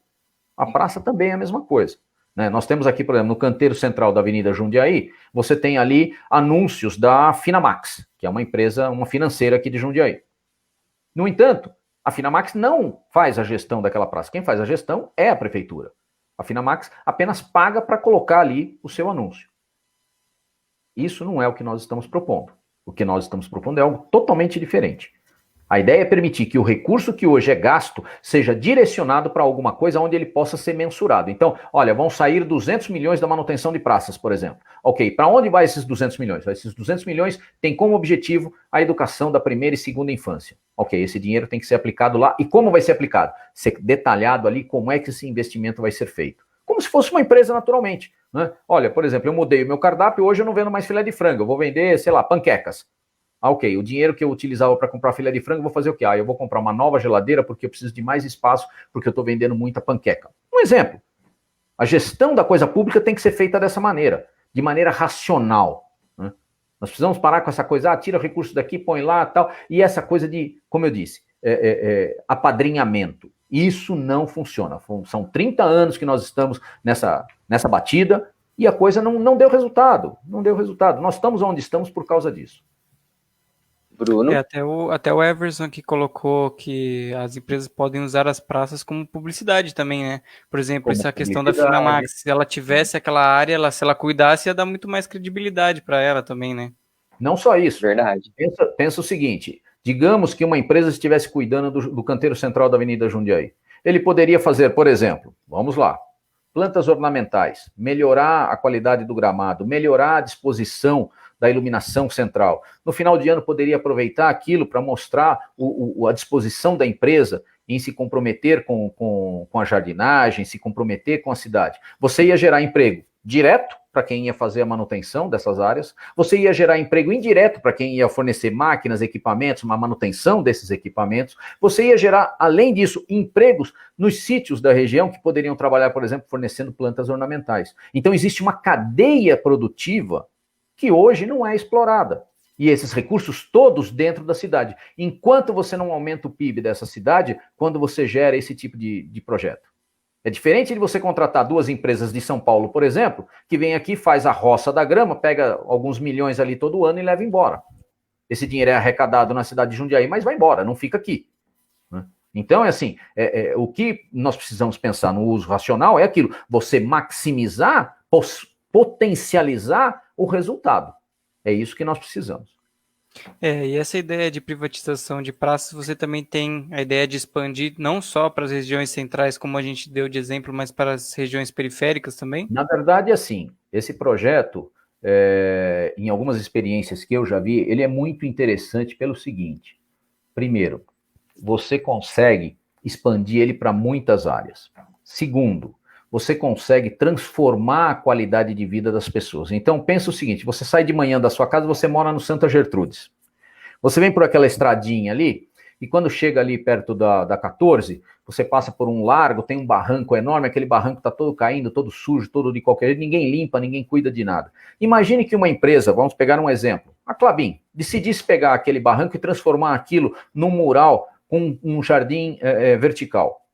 [SPEAKER 1] A praça também é a mesma coisa. Né? Nós temos aqui, por exemplo, no canteiro central da Avenida Jundiaí, você tem ali anúncios da Finamax, que é uma empresa, uma financeira aqui de Jundiaí. No entanto, a Finamax não faz a gestão daquela praça. Quem faz a gestão é a prefeitura. A Finamax apenas paga para colocar ali o seu anúncio. Isso não é o que nós estamos propondo. O que nós estamos propondo é algo totalmente diferente. A ideia é permitir que o recurso que hoje é gasto seja direcionado para alguma coisa onde ele possa ser mensurado. Então, olha, vão sair 200 milhões da manutenção de praças, por exemplo. Ok, para onde vai esses 200 milhões? Esses 200 milhões têm como objetivo a educação da primeira e segunda infância. Ok, esse dinheiro tem que ser aplicado lá. E como vai ser aplicado? Ser detalhado ali como é que esse investimento vai ser feito. Como se fosse uma empresa naturalmente. Né? Olha, por exemplo, eu mudei o meu cardápio, hoje eu não vendo mais filé de frango, eu vou vender, sei lá, panquecas. Ok, o dinheiro que eu utilizava para comprar filé de frango, eu vou fazer o quê? Eu vou comprar uma nova geladeira porque eu preciso de mais espaço, porque eu estou vendendo muita panqueca. Um exemplo, a gestão da coisa pública tem que ser feita dessa maneira, de maneira racional. Né? Nós precisamos parar com essa coisa, tira recurso daqui, põe lá, tal, e essa coisa de, como eu disse, apadrinhamento. Isso não funciona. São 30 anos que nós estamos nessa batida e a coisa não deu resultado. Não deu resultado. Nós estamos onde estamos por causa disso.
[SPEAKER 3] Bruno?
[SPEAKER 2] Até o Everson que colocou que as empresas podem usar as praças como publicidade também, né? Por exemplo, essa questão da Finamax, se ela tivesse aquela área, se ela cuidasse, ia dar muito mais credibilidade para ela também, né?
[SPEAKER 1] Não só isso.
[SPEAKER 3] Verdade.
[SPEAKER 1] Pensa o seguinte, digamos que uma empresa estivesse cuidando do canteiro central da Avenida Jundiaí. Ele poderia fazer, por exemplo, vamos lá, plantas ornamentais, melhorar a qualidade do gramado, melhorar a disposição da iluminação central. No final de ano, poderia aproveitar aquilo para mostrar a disposição da empresa em se comprometer com a jardinagem, se comprometer com a cidade. Você ia gerar emprego direto para quem ia fazer a manutenção dessas áreas, você ia gerar emprego indireto para quem ia fornecer máquinas, equipamentos, uma manutenção desses equipamentos, você ia gerar, além disso, empregos nos sítios da região que poderiam trabalhar, por exemplo, fornecendo plantas ornamentais. Então, existe uma cadeia produtiva que hoje não é explorada. E esses recursos todos dentro da cidade. Enquanto você não aumenta o PIB dessa cidade, quando você gera esse tipo de projeto. É diferente de você contratar duas empresas de São Paulo, por exemplo, que vem aqui, faz a roça da grama, pega alguns milhões ali todo ano e leva embora. Esse dinheiro é arrecadado na cidade de Jundiaí, mas vai embora, não fica aqui. Então, o que nós precisamos pensar no uso racional é aquilo, você maximizar, potencializar o resultado. É isso que nós precisamos.
[SPEAKER 2] E essa ideia de privatização de praças, você também tem a ideia de expandir não só para as regiões centrais, como a gente deu de exemplo, mas para as regiões periféricas também?
[SPEAKER 1] Na verdade, assim, esse projeto, em algumas experiências que eu já vi, ele é muito interessante pelo seguinte. Primeiro, você consegue expandir ele para muitas áreas. Segundo, você consegue transformar a qualidade de vida das pessoas. Então, pensa o seguinte, você sai de manhã da sua casa, você mora no Santa Gertrudes. Você vem por aquela estradinha ali, e quando chega ali perto da 14, você passa por um largo, tem um barranco enorme, aquele barranco está todo caindo, todo sujo, todo de qualquer jeito, ninguém limpa, ninguém cuida de nada. Imagine que uma empresa, vamos pegar um exemplo, a Klabin, decidisse pegar aquele barranco e transformar aquilo num mural com um jardim vertical.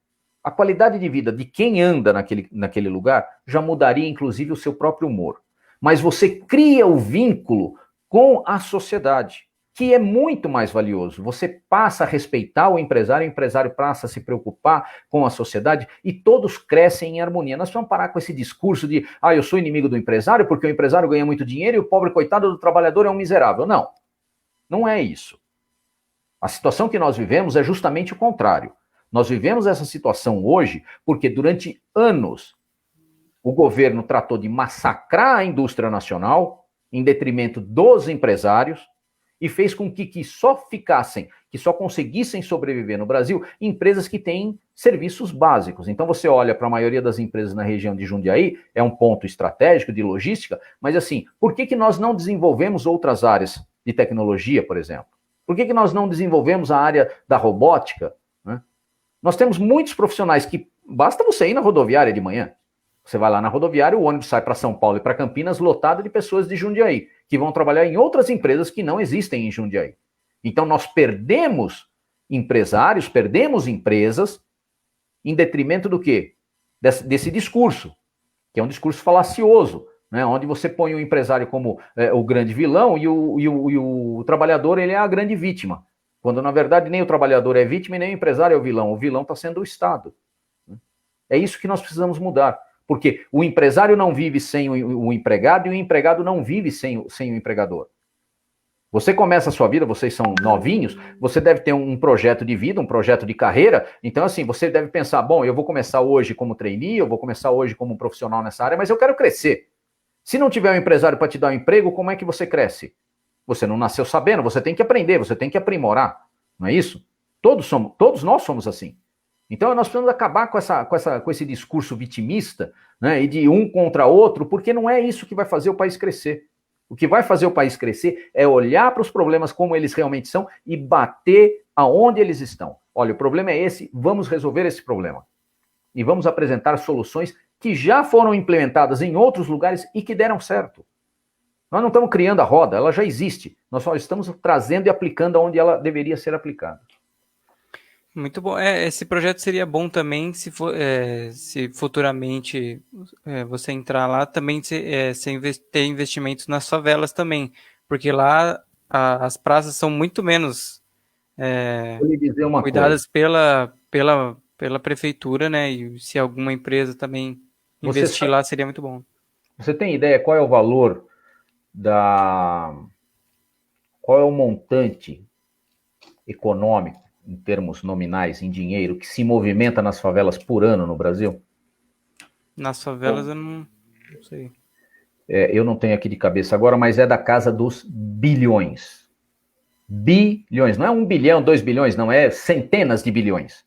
[SPEAKER 1] A qualidade de vida de quem anda naquele lugar já mudaria, inclusive, o seu próprio humor. Mas você cria o vínculo com a sociedade, que é muito mais valioso. Você passa a respeitar o empresário passa a se preocupar com a sociedade e todos crescem em harmonia. Nós vamos parar com esse discurso de eu sou inimigo do empresário porque o empresário ganha muito dinheiro e o pobre coitado do trabalhador é um miserável. Não, não é isso. A situação que nós vivemos é justamente o contrário. Nós vivemos essa situação hoje porque durante anos o governo tratou de massacrar a indústria nacional em detrimento dos empresários e fez com que só conseguissem sobreviver no Brasil empresas que têm serviços básicos. Então você olha para a maioria das empresas na região de Jundiaí, é um ponto estratégico de logística, mas assim, por que nós não desenvolvemos outras áreas de tecnologia, por exemplo? Por que nós não desenvolvemos a área da robótica? Né? Nós temos muitos profissionais que basta você ir na rodoviária de manhã. Você vai lá na rodoviária, o ônibus sai para São Paulo e para Campinas lotado de pessoas de Jundiaí, que vão trabalhar em outras empresas que não existem em Jundiaí. Então nós perdemos empresários, perdemos empresas, em detrimento do quê? Desse discurso, que é um discurso falacioso, né? Onde você põe o empresário como o grande vilão e o trabalhador ele é a grande vítima. Quando na verdade nem o trabalhador é vítima e nem o empresário é o vilão está sendo o Estado. É isso que nós precisamos mudar. Porque o empresário não vive sem o empregado e o empregado não vive sem o empregador. Você começa a sua vida, vocês são novinhos, você deve ter um projeto de vida, um projeto de carreira. Então, assim, você deve pensar, bom, eu vou começar hoje como trainee, eu vou começar hoje como profissional nessa área, mas eu quero crescer. Se não tiver um empresário para te dar um emprego, como é que você cresce? Você não nasceu sabendo, você tem que aprender, você tem que aprimorar. Não é isso? Todos nós somos assim. Então, nós precisamos acabar com esse discurso vitimista, né, e de um contra outro, porque não é isso que vai fazer o país crescer. O que vai fazer o país crescer é olhar para os problemas como eles realmente são e bater aonde eles estão. Olha, o problema é esse, vamos resolver esse problema. E vamos apresentar soluções que já foram implementadas em outros lugares e que deram certo. Nós não estamos criando a roda, ela já existe. Nós só estamos trazendo e aplicando onde ela deveria ser aplicada.
[SPEAKER 2] Muito bom. Esse projeto seria bom também se futuramente você entrar lá, também ter investimentos nas favelas também, porque lá as praças são muito menos cuidadas pela prefeitura, né? E se alguma empresa também investir lá, seria muito bom.
[SPEAKER 1] Você tem ideia qual é o valor qual é o montante econômico em termos nominais, em dinheiro, que se movimenta nas favelas por ano no Brasil?
[SPEAKER 2] Nas favelas eu não sei.
[SPEAKER 1] Eu não tenho aqui de cabeça agora, mas é da casa dos bilhões. Bilhões. Não é 1 bilhão, 2 bilhões, não. É centenas de bilhões.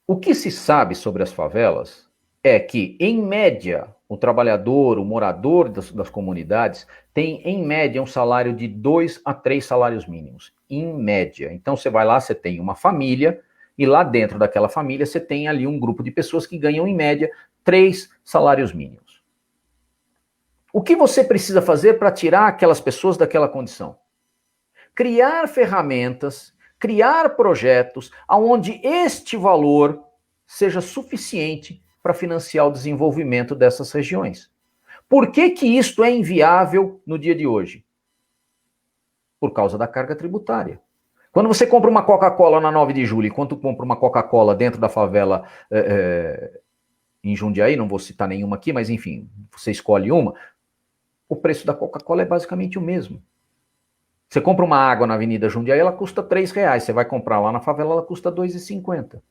[SPEAKER 1] O que se sabe sobre as favelas é que, em média, o trabalhador, o morador das comunidades, tem, em média, um salário de 2 a 3 salários mínimos. Em média. Então, você vai lá, você tem uma família, e lá dentro daquela família, você tem ali um grupo de pessoas que ganham, em média, 3 salários mínimos. O que você precisa fazer para tirar aquelas pessoas daquela condição? Criar ferramentas, criar projetos onde este valor seja suficiente para financiar o desenvolvimento dessas regiões. Por que isto é inviável no dia de hoje? Por causa da carga tributária. Quando você compra uma Coca-Cola na 9 de julho, e quando compra uma Coca-Cola dentro da favela em Jundiaí, não vou citar nenhuma aqui, mas enfim, você escolhe uma, o preço da Coca-Cola é basicamente o mesmo. Você compra uma água na Avenida Jundiaí, ela custa R$3. Você vai comprar lá na favela, ela custa R$2,50.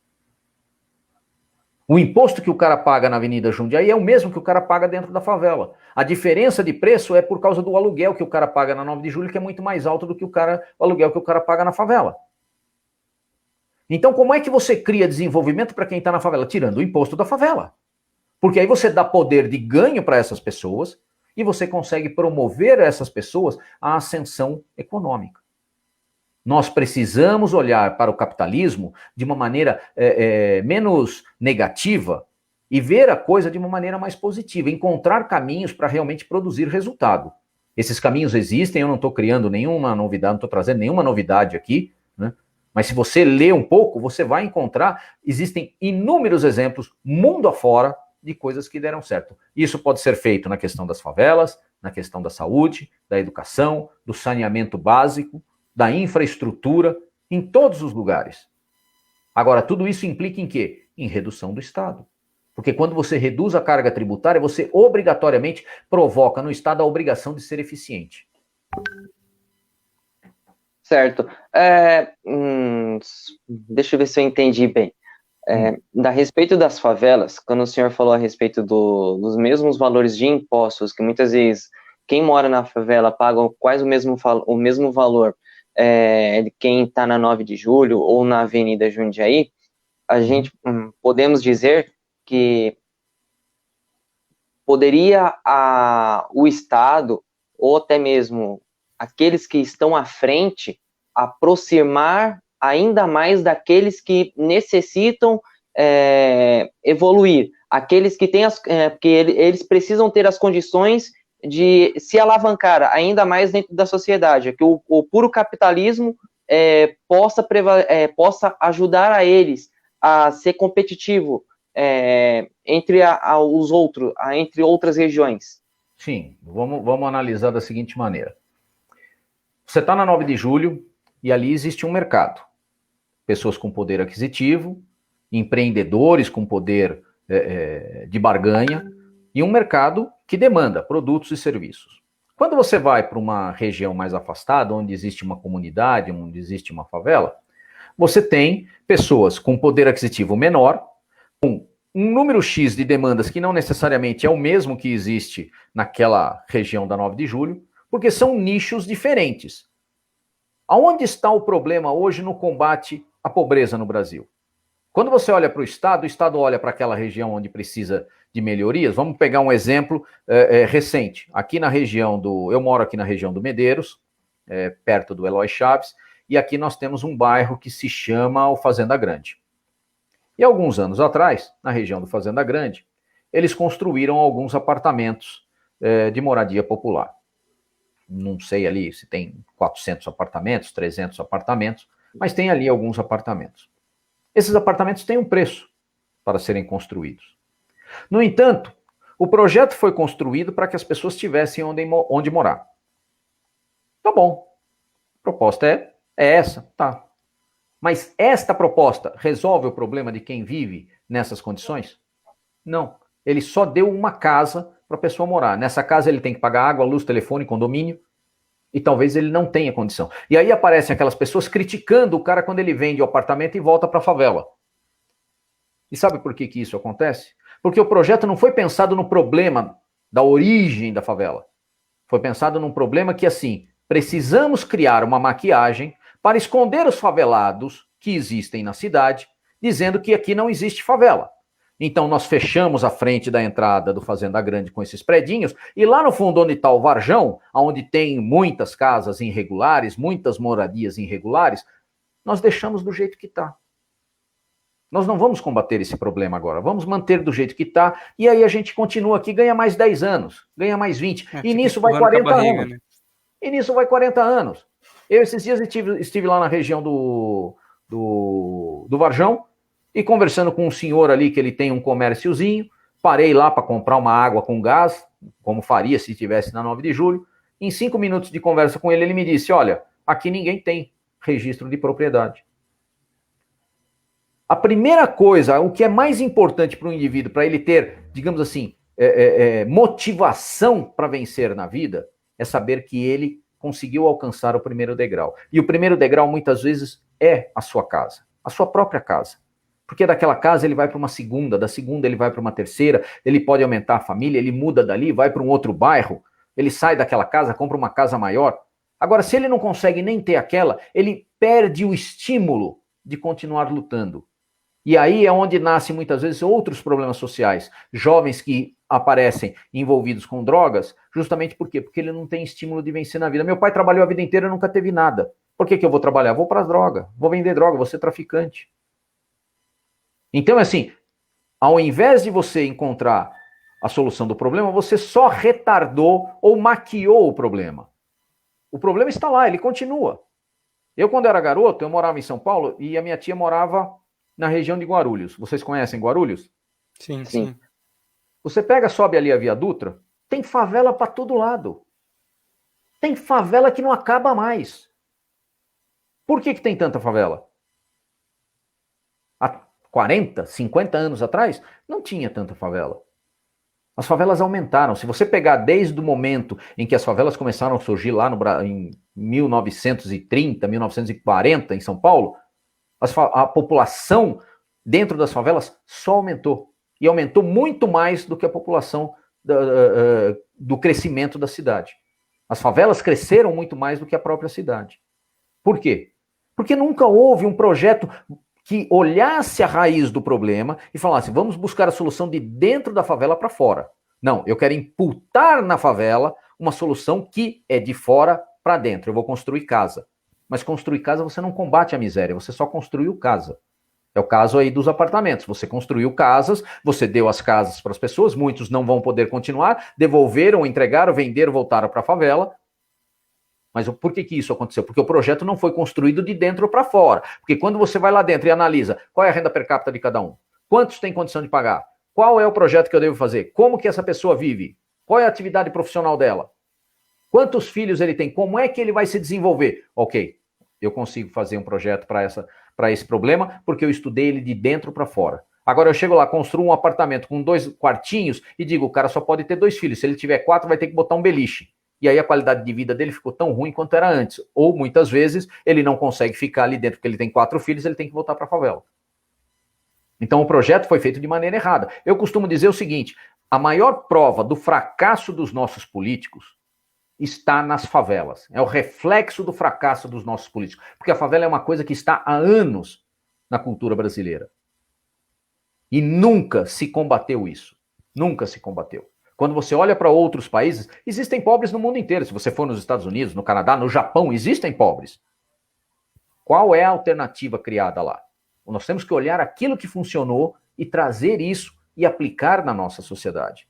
[SPEAKER 1] O imposto que o cara paga na Avenida Jundiaí é o mesmo que o cara paga dentro da favela. A diferença de preço é por causa do aluguel que o cara paga na 9 de Julho, que é muito mais alto do que o aluguel que o cara paga na favela. Então, como é que você cria desenvolvimento para quem está na favela? Tirando o imposto da favela. Porque aí você dá poder de ganho para essas pessoas e você consegue promover essas pessoas à ascensão econômica. Nós precisamos olhar para o capitalismo de uma maneira menos negativa e ver a coisa de uma maneira mais positiva, encontrar caminhos para realmente produzir resultado. Esses caminhos existem, eu não estou criando nenhuma novidade, não estou trazendo nenhuma novidade aqui, né? Mas se você ler um pouco, você vai encontrar, existem inúmeros exemplos, mundo afora, de coisas que deram certo. Isso pode ser feito na questão das favelas, na questão da saúde, da educação, do saneamento básico, da infraestrutura, em todos os lugares. Agora, tudo isso implica em quê? Em redução do Estado. Porque quando você reduz a carga tributária, você obrigatoriamente provoca no Estado a obrigação de ser eficiente.
[SPEAKER 3] Certo. Deixa eu ver se eu entendi bem. A respeito das favelas, quando o senhor falou a respeito dos mesmos valores de impostos, que muitas vezes quem mora na favela paga quase o mesmo valor de quem está na 9 de Julho ou na Avenida Jundiaí, a gente podemos dizer que poderia o Estado, ou até mesmo aqueles que estão à frente, aproximar ainda mais daqueles que necessitam evoluir, aqueles que têm porque eles precisam ter as condições de se alavancar ainda mais dentro da sociedade, que o puro capitalismo possa ajudar a eles a ser competitivo entre os outros, entre outras regiões.
[SPEAKER 1] Sim, vamos analisar da seguinte maneira. Você está na 9 de Julho e ali existe um mercado. Pessoas com poder aquisitivo, empreendedores com poder de barganha, e um mercado que demanda produtos e serviços. Quando você vai para uma região mais afastada, onde existe uma comunidade, onde existe uma favela, você tem pessoas com poder aquisitivo menor, com um número X de demandas que não necessariamente é o mesmo que existe naquela região da 9 de Julho, porque são nichos diferentes. Aonde está o problema hoje no combate à pobreza no Brasil? Quando você olha para o Estado olha para aquela região onde precisa de melhorias. Vamos pegar um exemplo recente. Aqui na região eu moro aqui na região do Medeiros, perto do Eloy Chaves, e aqui nós temos um bairro que se chama o Fazenda Grande. E alguns anos atrás, na região do Fazenda Grande, eles construíram alguns apartamentos de moradia popular. Não sei ali se tem 400 apartamentos, 300 apartamentos, mas tem ali alguns apartamentos. Esses apartamentos têm um preço para serem construídos. No entanto, o projeto foi construído para que as pessoas tivessem onde morar. Tá bom. A proposta é essa, tá. Mas esta proposta resolve o problema de quem vive nessas condições? Não. Ele só deu uma casa para a pessoa morar. Nessa casa ele tem que pagar água, luz, telefone, condomínio, e talvez ele não tenha condição. E aí aparecem aquelas pessoas criticando o cara quando ele vende o apartamento e volta para a favela. E sabe por que isso acontece? Porque o projeto não foi pensado no problema da origem da favela. Foi pensado num problema que, assim, precisamos criar uma maquiagem para esconder os favelados que existem na cidade, dizendo que aqui não existe favela. Então nós fechamos a frente da entrada do Fazenda Grande com esses predinhos, e lá no fundo onde está o Varjão, onde tem muitas casas irregulares, muitas moradias irregulares, nós deixamos do jeito que está. Nós não vamos combater esse problema agora, vamos manter do jeito que está, e aí a gente continua aqui, ganha mais 10 anos, ganha mais 20, e nisso vai 40 anos. Né? E nisso vai 40 anos. Eu esses dias estive lá na região do Varjão, e conversando com um senhor ali que ele tem um comérciozinho, parei lá para comprar uma água com gás, como faria se estivesse na 9 de Julho. Em 5 minutos de conversa com ele, ele me disse, olha, aqui ninguém tem registro de propriedade. A primeira coisa, o que é mais importante para o indivíduo, para ele ter, digamos assim, motivação para vencer na vida, é saber que ele conseguiu alcançar o primeiro degrau. E o primeiro degrau, muitas vezes, é a sua casa, a sua própria casa. Porque daquela casa ele vai para uma segunda, da segunda ele vai para uma terceira, ele pode aumentar a família, ele muda dali, vai para um outro bairro, ele sai daquela casa, compra uma casa maior. Agora, se ele não consegue nem ter aquela, ele perde o estímulo de continuar lutando. E aí é onde nascem muitas vezes outros problemas sociais. Jovens que aparecem envolvidos com drogas, justamente por quê? Porque ele não tem estímulo de vencer na vida. Meu pai trabalhou a vida inteira e nunca teve nada. Por que eu vou trabalhar? Vou para as drogas, vou vender droga, vou ser traficante. Então, assim, ao invés de você encontrar a solução do problema, você só retardou ou maquiou o problema. O problema está lá, ele continua. Eu, quando era garoto, eu morava em São Paulo e a minha tia morava na região de Guarulhos. Vocês conhecem Guarulhos?
[SPEAKER 2] Sim, sim.
[SPEAKER 1] Você pega, sobe ali a Via Dutra, tem favela para todo lado. Tem favela que não acaba mais. Por que tem tanta favela? Há 40, 50 anos atrás, não tinha tanta favela. As favelas aumentaram. Se você pegar desde o momento em que as favelas começaram a surgir lá em 1930, 1940, em São Paulo, a população dentro das favelas só aumentou. E aumentou muito mais do que a população do crescimento da cidade. As favelas cresceram muito mais do que a própria cidade. Por quê? Porque nunca houve um projeto que olhasse a raiz do problema e falasse, vamos buscar a solução de dentro da favela para fora. Não, eu quero imputar na favela uma solução que é de fora para dentro. Eu vou construir casa. Mas construir casa você não combate a miséria, você só construiu casa. É o caso aí dos apartamentos. Você construiu casas, você deu as casas para as pessoas, muitos não vão poder continuar, devolveram, entregaram, venderam, voltaram para a favela. Mas por que isso aconteceu? Porque o projeto não foi construído de dentro para fora. Porque quando você vai lá dentro e analisa qual é a renda per capita de cada um, quantos tem condição de pagar, qual é o projeto que eu devo fazer, como que essa pessoa vive, qual é a atividade profissional dela, quantos filhos ele tem, como é que ele vai se desenvolver. Ok, eu consigo fazer um projeto para esse problema porque eu estudei ele de dentro para fora. Agora eu chego lá, construo um apartamento com 2 quartinhos e digo, o cara só pode ter 2 filhos. Se ele tiver 4, vai ter que botar um beliche. E aí a qualidade de vida dele ficou tão ruim quanto era antes. Ou, muitas vezes, ele não consegue ficar ali dentro porque ele tem 4 filhos, ele tem que voltar para a favela. Então o projeto foi feito de maneira errada. Eu costumo dizer o seguinte, a maior prova do fracasso dos nossos políticos está nas favelas. É o reflexo do fracasso dos nossos políticos. Porque a favela é uma coisa que está há anos na cultura brasileira. E nunca se combateu isso. Nunca se combateu. Quando você olha para outros países, existem pobres no mundo inteiro. Se você for nos Estados Unidos, no Canadá, no Japão, existem pobres. Qual é a alternativa criada lá? Nós temos que olhar aquilo que funcionou e trazer isso e aplicar na nossa sociedade.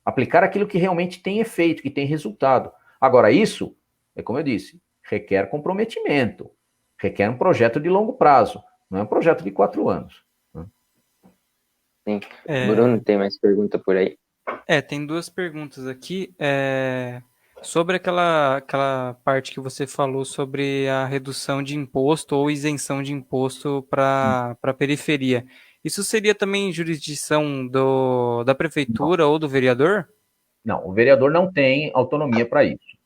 [SPEAKER 1] Aplicar aquilo que realmente tem efeito, que tem resultado. Agora, isso, é como eu disse, requer comprometimento, requer um projeto de longo prazo, não é um projeto de 4 anos.
[SPEAKER 3] Sim. Bruno, tem mais pergunta por aí?
[SPEAKER 2] Tem 2 perguntas aqui. Sobre aquela parte que você falou sobre a redução de imposto ou isenção de imposto para a periferia. Isso seria também jurisdição da prefeitura ou do vereador?
[SPEAKER 1] Não, o vereador não tem autonomia para isso.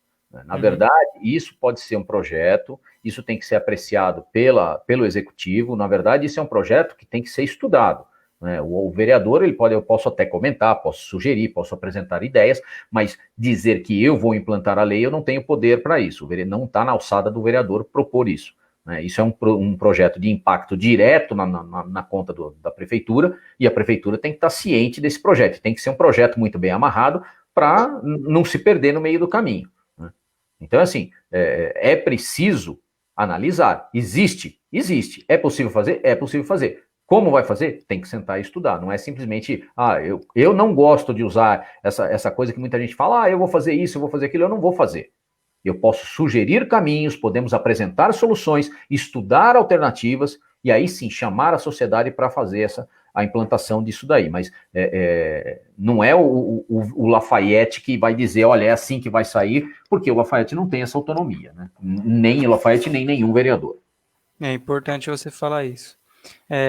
[SPEAKER 1] Na verdade, isso pode ser um projeto, isso tem que ser apreciado pelo executivo. Na verdade, isso é um projeto que tem que ser estudado. Né? O vereador, eu posso até comentar, posso sugerir, posso apresentar ideias, mas dizer que eu vou implantar a lei, eu não tenho poder para isso. Não está na alçada do vereador propor isso. Né? Isso é um projeto de impacto direto na conta da prefeitura, e a prefeitura tem que estar ciente desse projeto. Tem que ser um projeto muito bem amarrado para não se perder no meio do caminho. Né? Então, assim, é preciso analisar. Existe. É possível fazer? É possível fazer. Como vai fazer? Tem que sentar e estudar. Não é simplesmente, eu não gosto de usar essa coisa que muita gente fala, eu vou fazer isso, eu vou fazer aquilo, eu não vou fazer. Eu posso sugerir caminhos, podemos apresentar soluções, estudar alternativas e aí sim chamar a sociedade para fazer a implantação disso daí. Mas não é o Lafayette que vai dizer, olha, é assim que vai sair, porque o Lafayette não tem essa autonomia, né? Nem o Lafayette, nem nenhum vereador.
[SPEAKER 2] É importante você falar isso.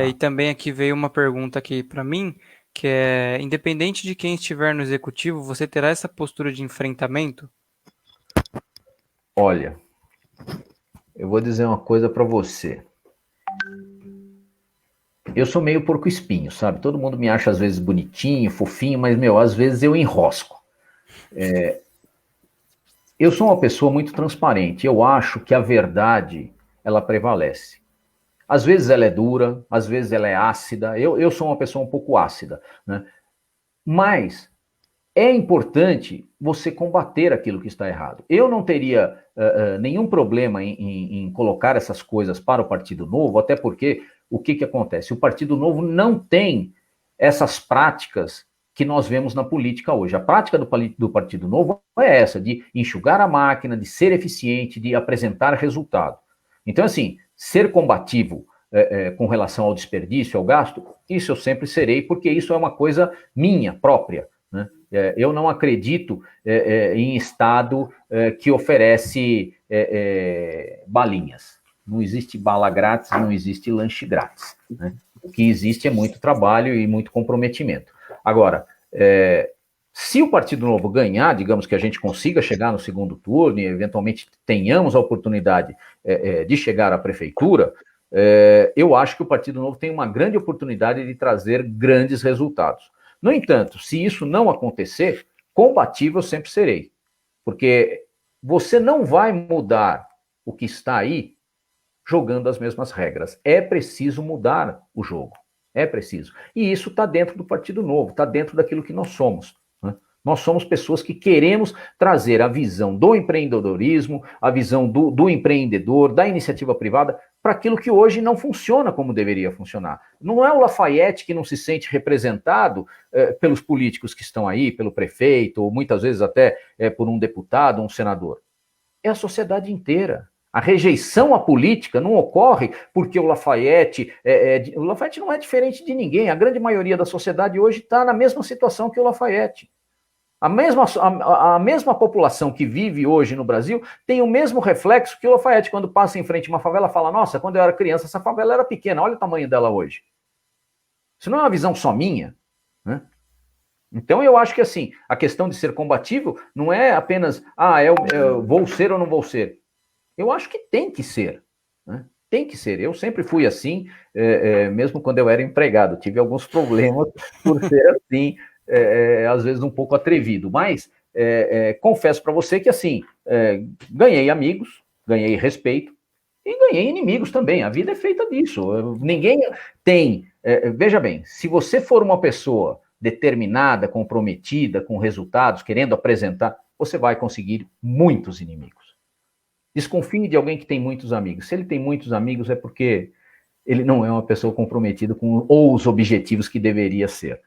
[SPEAKER 2] E também aqui veio uma pergunta aqui para mim, que é, independente de quem estiver no executivo, você terá essa postura de enfrentamento?
[SPEAKER 1] Olha, eu vou dizer uma coisa para você. Eu sou meio porco-espinho, sabe? Todo mundo me acha às vezes bonitinho, fofinho, mas, às vezes eu enrosco. Eu sou uma pessoa muito transparente. Eu acho que a verdade, ela prevalece. Às vezes ela é dura, às vezes ela é ácida. Eu sou uma pessoa um pouco ácida, né? Mas é importante você combater aquilo que está errado. Eu não teria nenhum problema em colocar essas coisas para o Partido Novo, até porque o que acontece? O Partido Novo não tem essas práticas que nós vemos na política hoje. A prática do Partido Novo é essa, de enxugar a máquina, de ser eficiente, de apresentar resultado. Então, assim, ser combativo com relação ao desperdício, ao gasto, isso eu sempre serei, porque isso é uma coisa minha, própria, né? Eu não acredito em Estado que oferece balinhas. Não existe bala grátis, não existe lanche grátis, né? O que existe é muito trabalho e muito comprometimento. Agora, se o Partido Novo ganhar, digamos que a gente consiga chegar no segundo turno e eventualmente tenhamos a oportunidade de chegar à prefeitura, eu acho que o Partido Novo tem uma grande oportunidade de trazer grandes resultados. No entanto, se isso não acontecer, combativo eu sempre serei. Porque você não vai mudar o que está aí jogando as mesmas regras. É preciso mudar o jogo. É preciso. E isso está dentro do Partido Novo, está dentro daquilo que nós somos. Né? Nós somos pessoas que queremos trazer a visão do empreendedorismo, a visão do empreendedor, da iniciativa privada, para aquilo que hoje não funciona como deveria funcionar. Não é o Lafayette que não se sente representado pelos políticos que estão aí, pelo prefeito, ou muitas vezes até por um deputado, um senador. É a sociedade inteira. A rejeição à política não ocorre porque o Lafayette não é diferente de ninguém. A grande maioria da sociedade hoje está na mesma situação que o Lafayette. A mesma população que vive hoje no Brasil tem o mesmo reflexo que o Lafayette. Quando passa em frente a uma favela, fala, nossa, quando eu era criança, essa favela era pequena, olha o tamanho dela hoje. Isso não é uma visão só minha, né? Então eu acho que assim, a questão de ser combativo não é apenas, eu vou ser ou não vou ser. Eu acho que tem que ser, né? Tem que ser. Eu sempre fui assim, mesmo quando eu era empregado. Tive alguns problemas por ser assim, às vezes um pouco atrevido. Mas confesso para você que assim, ganhei amigos, ganhei respeito e ganhei inimigos também. A vida é feita disso. Ninguém tem... veja bem, se você for uma pessoa determinada, comprometida, com resultados, querendo apresentar, você vai conseguir muitos inimigos. Desconfie de alguém que tem muitos amigos. Se ele tem muitos amigos, é porque ele não é uma pessoa comprometida com os objetivos que deveria ser.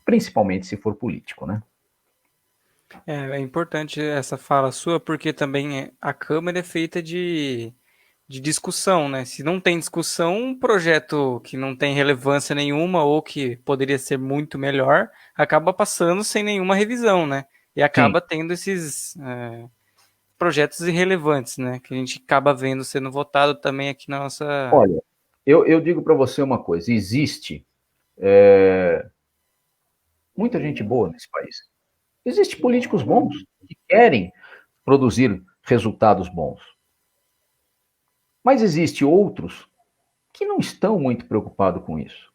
[SPEAKER 1] Principalmente se for político, né?
[SPEAKER 2] É importante essa fala sua, porque também a Câmara é feita de discussão, né? Se não tem discussão, um projeto que não tem relevância nenhuma ou que poderia ser muito melhor, acaba passando sem nenhuma revisão, né? E acaba tendo esses... projetos irrelevantes, né? Que a gente acaba vendo sendo votado também aqui na nossa...
[SPEAKER 1] Olha, eu digo para você uma coisa, existe muita gente boa nesse país. Existem políticos bons que querem produzir resultados bons. Mas existem outros que não estão muito preocupados com isso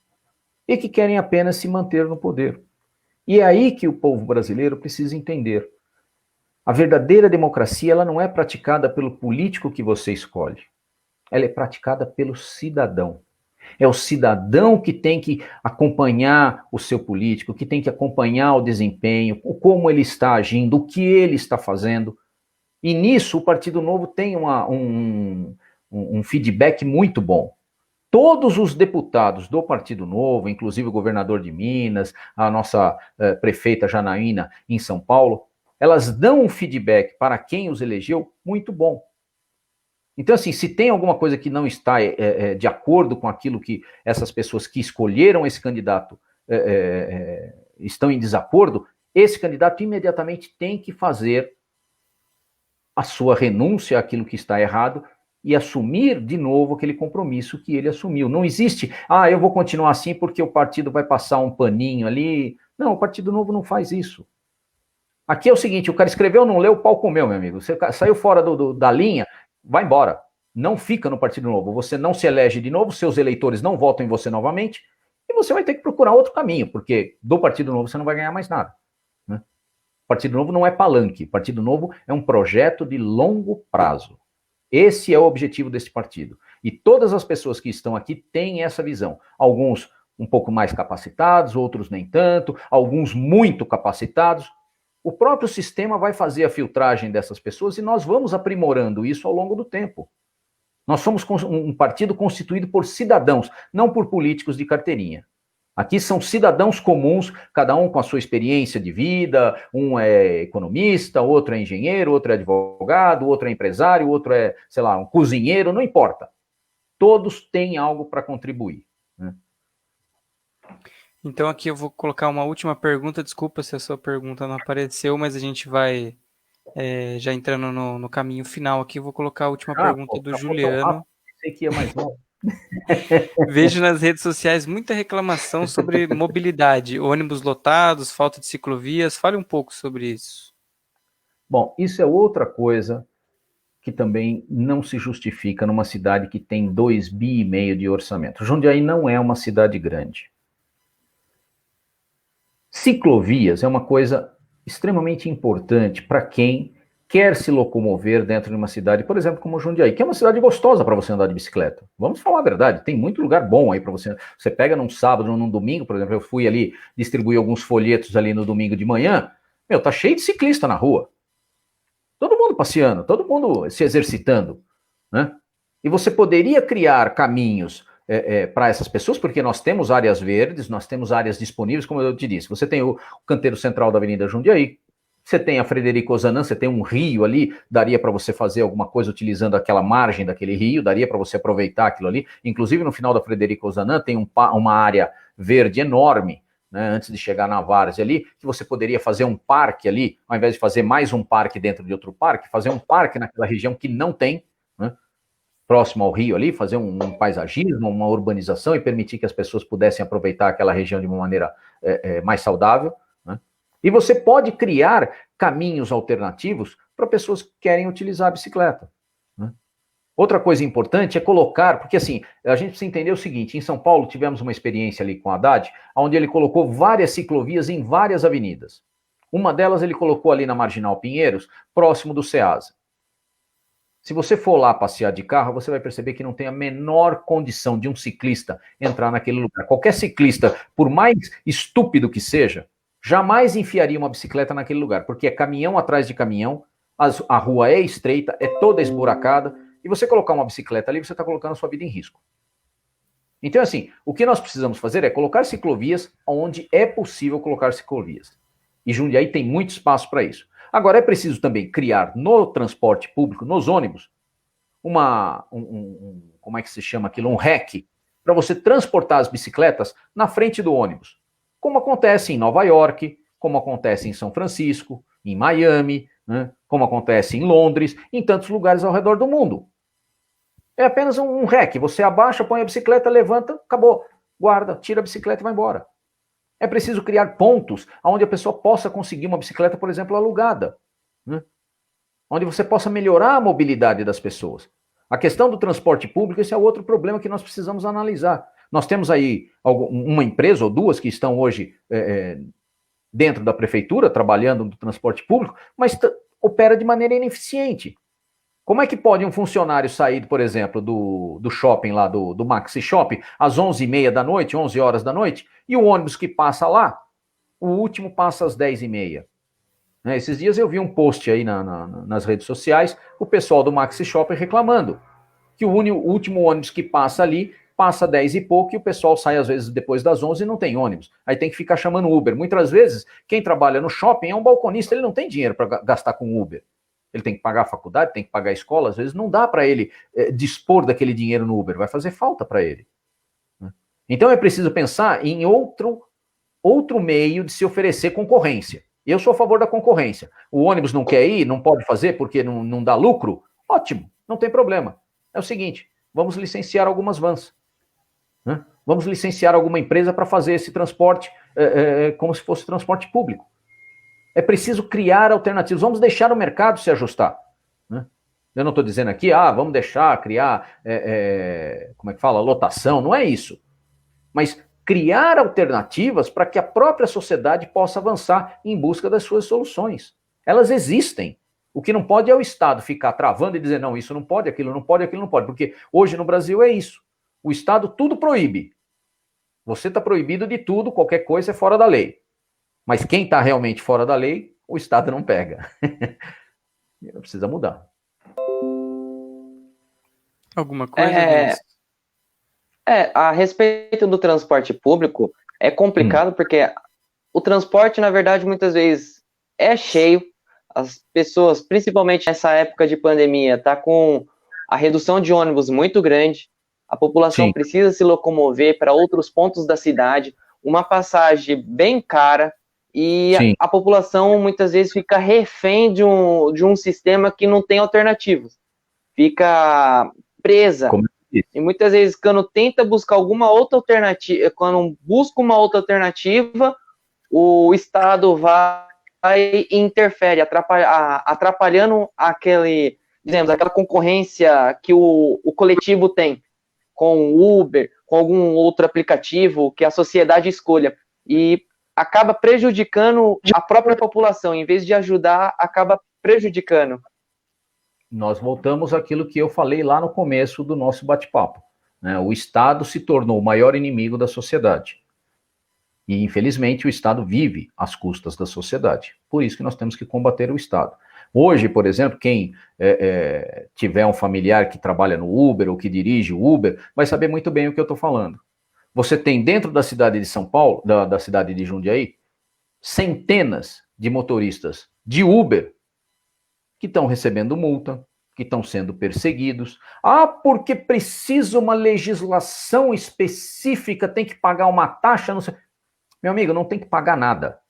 [SPEAKER 1] e que querem apenas se manter no poder. E é aí que o povo brasileiro precisa entender. A verdadeira democracia, ela não é praticada pelo político que você escolhe. Ela é praticada pelo cidadão. É o cidadão que tem que acompanhar o seu político, que tem que acompanhar o desempenho, como ele está agindo, o que ele está fazendo. E nisso o Partido Novo tem um feedback muito bom. Todos os deputados do Partido Novo, inclusive o governador de Minas, a nossa prefeita Janaína em São Paulo, elas dão um feedback para quem os elegeu muito bom. Então, assim, se tem alguma coisa que não está de acordo com aquilo que essas pessoas que escolheram esse candidato estão em desacordo, esse candidato imediatamente tem que fazer a sua renúncia àquilo que está errado e assumir de novo aquele compromisso que ele assumiu. Não existe, eu vou continuar assim porque o partido vai passar um paninho ali. Não, o Partido Novo não faz isso. Aqui é o seguinte, o cara escreveu, não leu, o pau comeu, meu amigo. Você saiu fora da linha, vai embora. Não fica no Partido Novo. Você não se elege de novo, seus eleitores não votam em você novamente, e você vai ter que procurar outro caminho, porque do Partido Novo você não vai ganhar mais nada. Né? O Partido Novo não é palanque, o Partido Novo é um projeto de longo prazo. Esse é o objetivo desse partido. E todas as pessoas que estão aqui têm essa visão. Alguns um pouco mais capacitados, outros nem tanto, alguns muito capacitados. O próprio sistema vai fazer a filtragem dessas pessoas e nós vamos aprimorando isso ao longo do tempo. Nós somos um partido constituído por cidadãos, não por políticos de carteirinha. Aqui são cidadãos comuns, cada um com a sua experiência de vida, um é economista, outro é engenheiro, outro é advogado, outro é empresário, outro é, sei lá, um cozinheiro, não importa. Todos têm algo para contribuir. Né?
[SPEAKER 2] Então aqui eu vou colocar uma última pergunta, desculpa se a sua pergunta não apareceu, mas a gente vai já entrando no caminho final aqui, eu vou colocar a última pergunta do Juliano.
[SPEAKER 1] Sei que ia mais longe.
[SPEAKER 2] Vejo nas redes sociais muita reclamação sobre mobilidade, ônibus lotados, falta de ciclovias. Fale um pouco sobre isso.
[SPEAKER 1] Bom, isso é outra coisa que também não se justifica numa cidade que tem 2,5 bi de orçamento. Jundiaí não é uma cidade grande. Ciclovias é uma coisa extremamente importante para quem quer se locomover dentro de uma cidade, por exemplo, como Jundiaí, que é uma cidade gostosa para você andar de bicicleta. Vamos falar a verdade, tem muito lugar bom aí para você. Você pega num sábado ou num domingo, por exemplo, eu fui ali distribuir alguns folhetos ali no domingo de manhã, tá cheio de ciclista na rua. Todo mundo passeando, todo mundo se exercitando, né? E você poderia criar caminhos para essas pessoas, porque nós temos áreas verdes, nós temos áreas disponíveis, como eu te disse. Você tem o canteiro central da Avenida Jundiaí, você tem a Frederico Ozanam, você tem um rio ali, daria para você fazer alguma coisa utilizando aquela margem daquele rio, daria para você aproveitar aquilo ali. Inclusive, no final da Frederico Ozanam tem uma área verde enorme, né, antes de chegar na Várzea ali, que você poderia fazer um parque ali, ao invés de fazer mais um parque dentro de outro parque, fazer um parque naquela região que não tem, né, próximo ao rio ali, fazer um paisagismo, uma urbanização e permitir que as pessoas pudessem aproveitar aquela região de uma maneira mais saudável. E você pode criar caminhos alternativos para pessoas que querem utilizar a bicicleta. Né? Outra coisa importante é colocar, porque assim, a gente precisa entender o seguinte, em São Paulo tivemos uma experiência ali com o Haddad, onde ele colocou várias ciclovias em várias avenidas. Uma delas ele colocou ali na Marginal Pinheiros, próximo do Ceasa. Se você for lá passear de carro, você vai perceber que não tem a menor condição de um ciclista entrar naquele lugar. Qualquer ciclista, por mais estúpido que seja, jamais enfiaria uma bicicleta naquele lugar, porque é caminhão atrás de caminhão, a rua é estreita, é toda esburacada, e você colocar uma bicicleta ali, você está colocando a sua vida em risco. Então, assim, o que nós precisamos fazer é colocar ciclovias onde é possível colocar ciclovias. E Jundiaí tem muito espaço para isso. Agora, é preciso também criar no transporte público, nos ônibus, como é que se chama aquilo? Um rack, para você transportar as bicicletas na frente do ônibus. Como acontece em Nova York, como acontece em São Francisco, em Miami, né, como acontece em Londres, em tantos lugares ao redor do mundo. É apenas um rack, você abaixa, põe a bicicleta, levanta, acabou, guarda, tira a bicicleta e vai embora. É preciso criar pontos onde a pessoa possa conseguir uma bicicleta, por exemplo, alugada, né, onde você possa melhorar a mobilidade das pessoas. A questão do transporte público, esse é outro problema que nós precisamos analisar. Nós temos aí uma empresa ou duas que estão hoje dentro da prefeitura, trabalhando no transporte público, mas opera de maneira ineficiente. Como é que pode um funcionário sair, por exemplo, do shopping lá, do Maxi Shopping, às 11h30 da noite, 11 horas da noite, e o ônibus que passa lá, o último passa às 10h30? Né, esses dias eu vi um post aí nas redes sociais, o pessoal do Maxi Shopping reclamando que o último ônibus que passa ali passa 10 e pouco e o pessoal sai às vezes depois das 11 e não tem ônibus. Aí tem que ficar chamando Uber. Muitas vezes, quem trabalha no shopping é um balconista, ele não tem dinheiro para gastar com Uber. Ele tem que pagar a faculdade, tem que pagar a escola, às vezes não dá para ele dispor daquele dinheiro no Uber, vai fazer falta para ele. Então é preciso pensar em outro meio de se oferecer concorrência. Eu sou a favor da concorrência. O ônibus não quer ir, não pode fazer porque não dá lucro? Ótimo, não tem problema. É o seguinte, vamos licenciar algumas vans. Né? Vamos licenciar alguma empresa para fazer esse transporte como se fosse transporte público. É preciso criar alternativas. Vamos deixar o mercado se ajustar. Né? Eu não estou dizendo aqui, vamos deixar criar, como é que fala, lotação. Não é isso. Mas criar alternativas para que a própria sociedade possa avançar em busca das suas soluções. Elas existem. O que não pode é o Estado ficar travando e dizer, não, isso não pode, aquilo não pode, aquilo não pode. Porque hoje no Brasil é isso. O Estado tudo proíbe. Você está proibido de tudo, qualquer coisa é fora da lei. Mas quem está realmente fora da lei, o Estado não pega. Precisa mudar.
[SPEAKER 2] Alguma coisa, Vinícius?
[SPEAKER 3] A respeito do transporte público, é complicado porque o transporte, na verdade, muitas vezes é cheio. As pessoas, principalmente nessa época de pandemia, tá com a redução de ônibus muito grande. A população precisa se locomover para outros pontos da cidade, uma passagem bem cara, e a população muitas vezes fica refém de um sistema que não tem alternativas. Fica presa. E muitas vezes, quando tenta buscar alguma outra alternativa, quando busca uma outra alternativa, o Estado vai e interfere, atrapalhando aquela concorrência que o coletivo tem com o Uber, com algum outro aplicativo que a sociedade escolha. E acaba prejudicando a própria população. Em vez de ajudar, acaba prejudicando.
[SPEAKER 1] Nós voltamos àquilo que eu falei lá no começo do nosso bate-papo, né? O Estado se tornou o maior inimigo da sociedade. E, infelizmente, o Estado vive às custas da sociedade. Por isso que nós temos que combater o Estado. Hoje, por exemplo, quem tiver um familiar que trabalha no Uber ou que dirige o Uber, vai saber muito bem o que eu estou falando. Você tem dentro da cidade de São Paulo, da cidade de Jundiaí, centenas de motoristas de Uber que estão recebendo multa, que estão sendo perseguidos. Ah, porque precisa uma legislação específica, tem que pagar uma taxa, não sei. Meu amigo, não tem que pagar nada.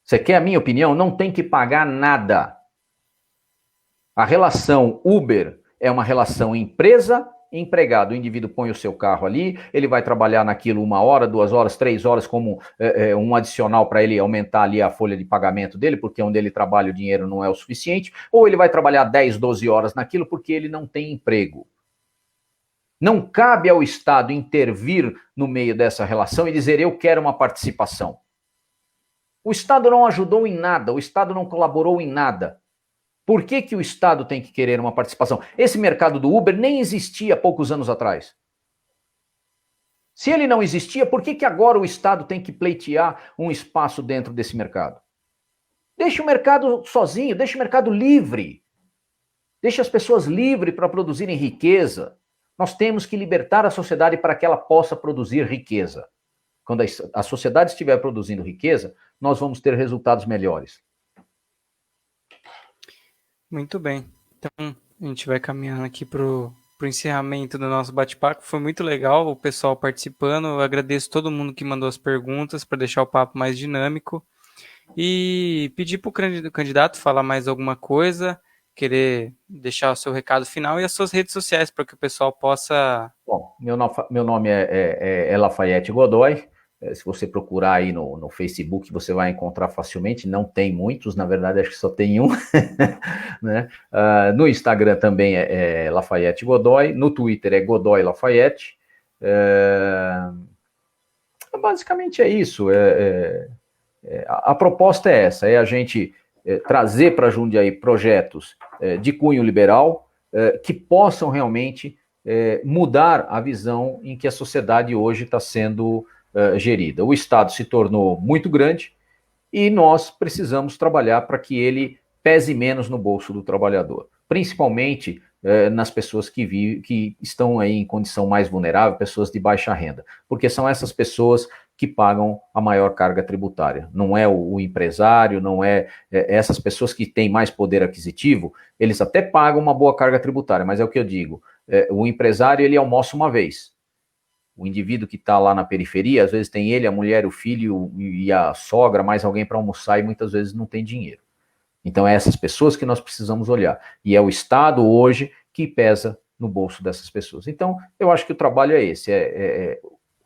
[SPEAKER 1] Você quer a minha opinião? Não tem que pagar nada. A relação Uber é uma relação empresa-empregado. O indivíduo põe o seu carro ali, ele vai trabalhar naquilo 1 hora, 2 horas, 3 horas como um adicional para ele aumentar ali a folha de pagamento dele, porque onde ele trabalha o dinheiro não é o suficiente, ou ele vai trabalhar 10, 12 horas naquilo porque ele não tem emprego. Não cabe ao Estado intervir no meio dessa relação e dizer, eu quero uma participação. O Estado não ajudou em nada, o Estado não colaborou em nada. Por que o Estado tem que querer uma participação? Esse mercado do Uber nem existia há poucos anos atrás. Se ele não existia, por que agora o Estado tem que pleitear um espaço dentro desse mercado? Deixa o mercado sozinho, deixa o mercado livre. Deixa as pessoas livres para produzirem riqueza. Nós temos que libertar a sociedade para que ela possa produzir riqueza. Quando a sociedade estiver produzindo riqueza, nós vamos ter resultados melhores.
[SPEAKER 2] Muito bem. Então, a gente vai caminhando aqui para o encerramento do nosso bate-papo. Foi muito legal o pessoal participando. Eu agradeço todo mundo que mandou as perguntas para deixar o papo mais dinâmico. E pedir para o candidato falar mais alguma coisa, querer deixar o seu recado final e as suas redes sociais para que o pessoal possa...
[SPEAKER 1] Bom, meu nome é Lafayette Godoy. Se você procurar aí no Facebook, você vai encontrar facilmente. Não tem muitos, na verdade, acho que só tem um. Né? No Instagram também é Lafayette Godoy. No Twitter é Godoy Lafayette. Basicamente é isso. A proposta é essa, é a gente trazer para Jundiaí projetos de cunho liberal que possam realmente mudar a visão em que a sociedade hoje está sendo gerida. O Estado se tornou muito grande e nós precisamos trabalhar para que ele pese menos no bolso do trabalhador, principalmente nas pessoas que estão aí em condição mais vulnerável, pessoas de baixa renda, porque são essas pessoas que pagam a maior carga tributária. Não é o empresário, não é essas pessoas que têm mais poder aquisitivo, eles até pagam uma boa carga tributária, mas é o que eu digo, o empresário ele almoça uma vez. O indivíduo que está lá na periferia, às vezes tem ele, a mulher, o filho e a sogra, mais alguém para almoçar e muitas vezes não tem dinheiro. Então é essas pessoas que nós precisamos olhar. E é o Estado hoje que pesa no bolso dessas pessoas. Então eu acho que o trabalho é esse,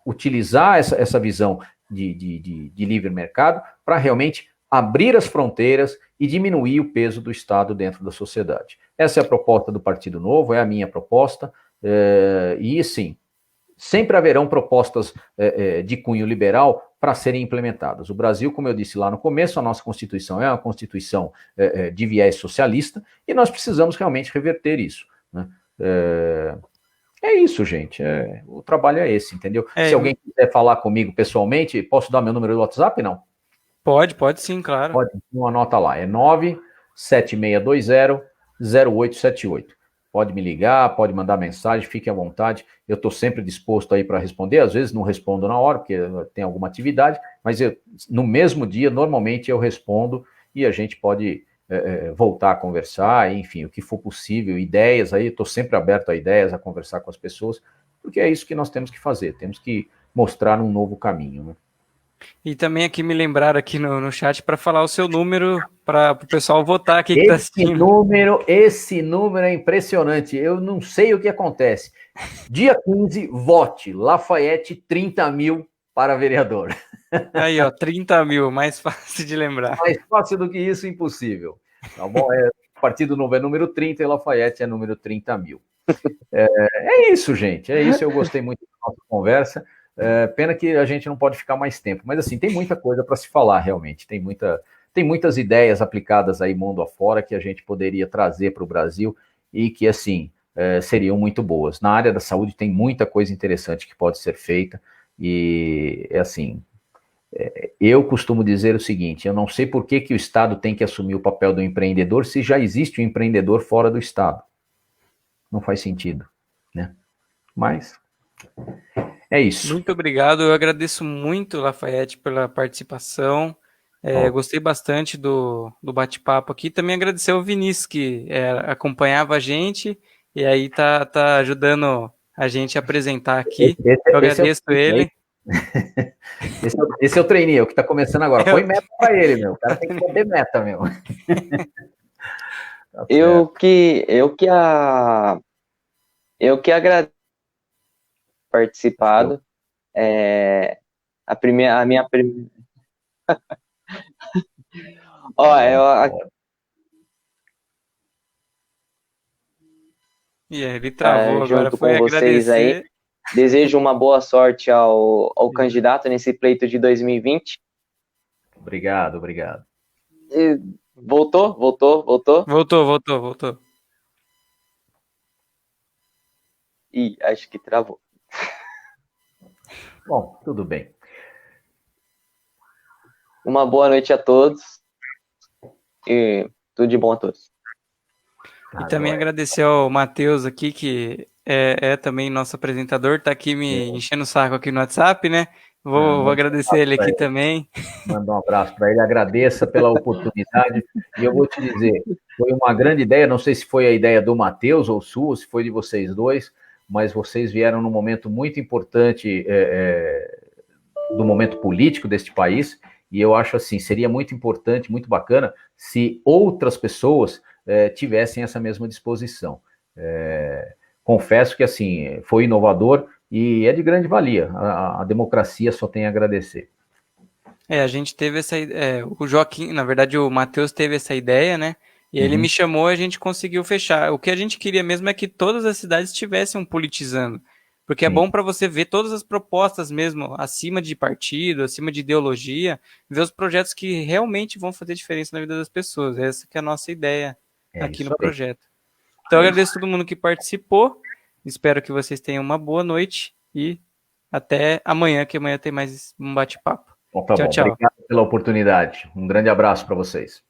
[SPEAKER 1] utilizar essa visão de livre mercado para realmente abrir as fronteiras e diminuir o peso do Estado dentro da sociedade. Essa é a proposta do Partido Novo, é a minha proposta, e sim, sempre haverão propostas de cunho liberal para serem implementadas. O Brasil, como eu disse lá no começo, a nossa Constituição é uma Constituição de viés socialista e nós precisamos realmente reverter isso, né? É isso, gente. O trabalho é esse, entendeu? Se alguém quiser falar comigo pessoalmente, posso dar meu número do WhatsApp? Não?
[SPEAKER 2] Pode sim, claro.
[SPEAKER 1] Pode, então anota lá. É 97620-0878. Pode me ligar, pode mandar mensagem, fique à vontade. Eu estou sempre disposto aí para responder. Às vezes não respondo na hora, porque tem alguma atividade, mas no mesmo dia, normalmente eu respondo e a gente pode voltar a conversar, enfim, o que for possível, ideias aí, estou sempre aberto a ideias, a conversar com as pessoas, porque é isso que nós temos que fazer, temos que mostrar um novo caminho, né?
[SPEAKER 2] E também aqui me lembraram aqui no chat para falar o seu número para o pessoal votar aqui que
[SPEAKER 1] está
[SPEAKER 2] assistindo.
[SPEAKER 1] Esse número é impressionante, eu não sei o que acontece. Dia 15, vote, Lafayette 30 mil para vereador.
[SPEAKER 2] Aí, ó, 30 mil, mais fácil de lembrar.
[SPEAKER 1] Mais fácil do que isso, impossível. Tá bom? Partido Novo é número 30 e Lafayette é número 30 mil. É isso, gente, é isso, eu gostei muito da nossa conversa. Pena que a gente não pode ficar mais tempo, mas assim, tem muita coisa para se falar realmente, tem muitas ideias aplicadas aí mundo afora que a gente poderia trazer para o Brasil e que assim seriam muito boas. Na área da saúde tem muita coisa interessante que pode ser feita e assim, eu costumo dizer o seguinte, eu não sei por que o Estado tem que assumir o papel do empreendedor se já existe um empreendedor fora do Estado. Não faz sentido, né? Mas é isso.
[SPEAKER 2] Muito obrigado, eu agradeço muito, Lafayette, pela participação. Gostei bastante do bate-papo aqui. Também agradecer ao Vinícius, que acompanhava a gente e aí tá ajudando a gente a apresentar aqui. Eu agradeço ele.
[SPEAKER 1] Esse é o treininho, o que está começando agora. Põe meta para ele, meu. O cara tem que poder meta, meu.
[SPEAKER 3] Tá eu que agradeço participado. A minha primeira.
[SPEAKER 2] Ele travou agora,
[SPEAKER 3] junto com vocês
[SPEAKER 2] agradecer.
[SPEAKER 3] aí. Desejo uma boa sorte ao candidato nesse pleito de 2020.
[SPEAKER 1] Obrigado.
[SPEAKER 3] Voltou?
[SPEAKER 2] Voltou.
[SPEAKER 3] Ih, acho que travou.
[SPEAKER 1] Bom, tudo bem.
[SPEAKER 3] Uma boa noite a todos e tudo de bom a todos.
[SPEAKER 2] E também agradecer ao Matheus aqui, que é também nosso apresentador, tá aqui me enchendo o saco aqui no WhatsApp, né? Vou agradecer ele aqui também.
[SPEAKER 1] Manda um abraço para ele, agradeça pela oportunidade. E eu vou te dizer, foi uma grande ideia, não sei se foi a ideia do Matheus ou sua, ou se foi de vocês dois, mas vocês vieram num momento muito importante do momento político deste país, e eu acho assim, seria muito importante, muito bacana, se outras pessoas tivessem essa mesma disposição. Confesso que assim, foi inovador e é de grande valia. A democracia só tem a agradecer.
[SPEAKER 2] A gente teve essa o Joaquim, na verdade o Matheus teve essa ideia, né? E ele me chamou e a gente conseguiu fechar. O que a gente queria mesmo é que todas as cidades estivessem politizando. Porque é bom para você ver todas as propostas mesmo, acima de partido, acima de ideologia, ver os projetos que realmente vão fazer diferença na vida das pessoas. Essa que é a nossa ideia aqui no projeto. Então, eu agradeço a todo mundo que participou. Espero que vocês tenham uma boa noite e até amanhã, que amanhã tem mais um bate-papo.
[SPEAKER 1] Tchau. Obrigado pela oportunidade. Um grande abraço para vocês.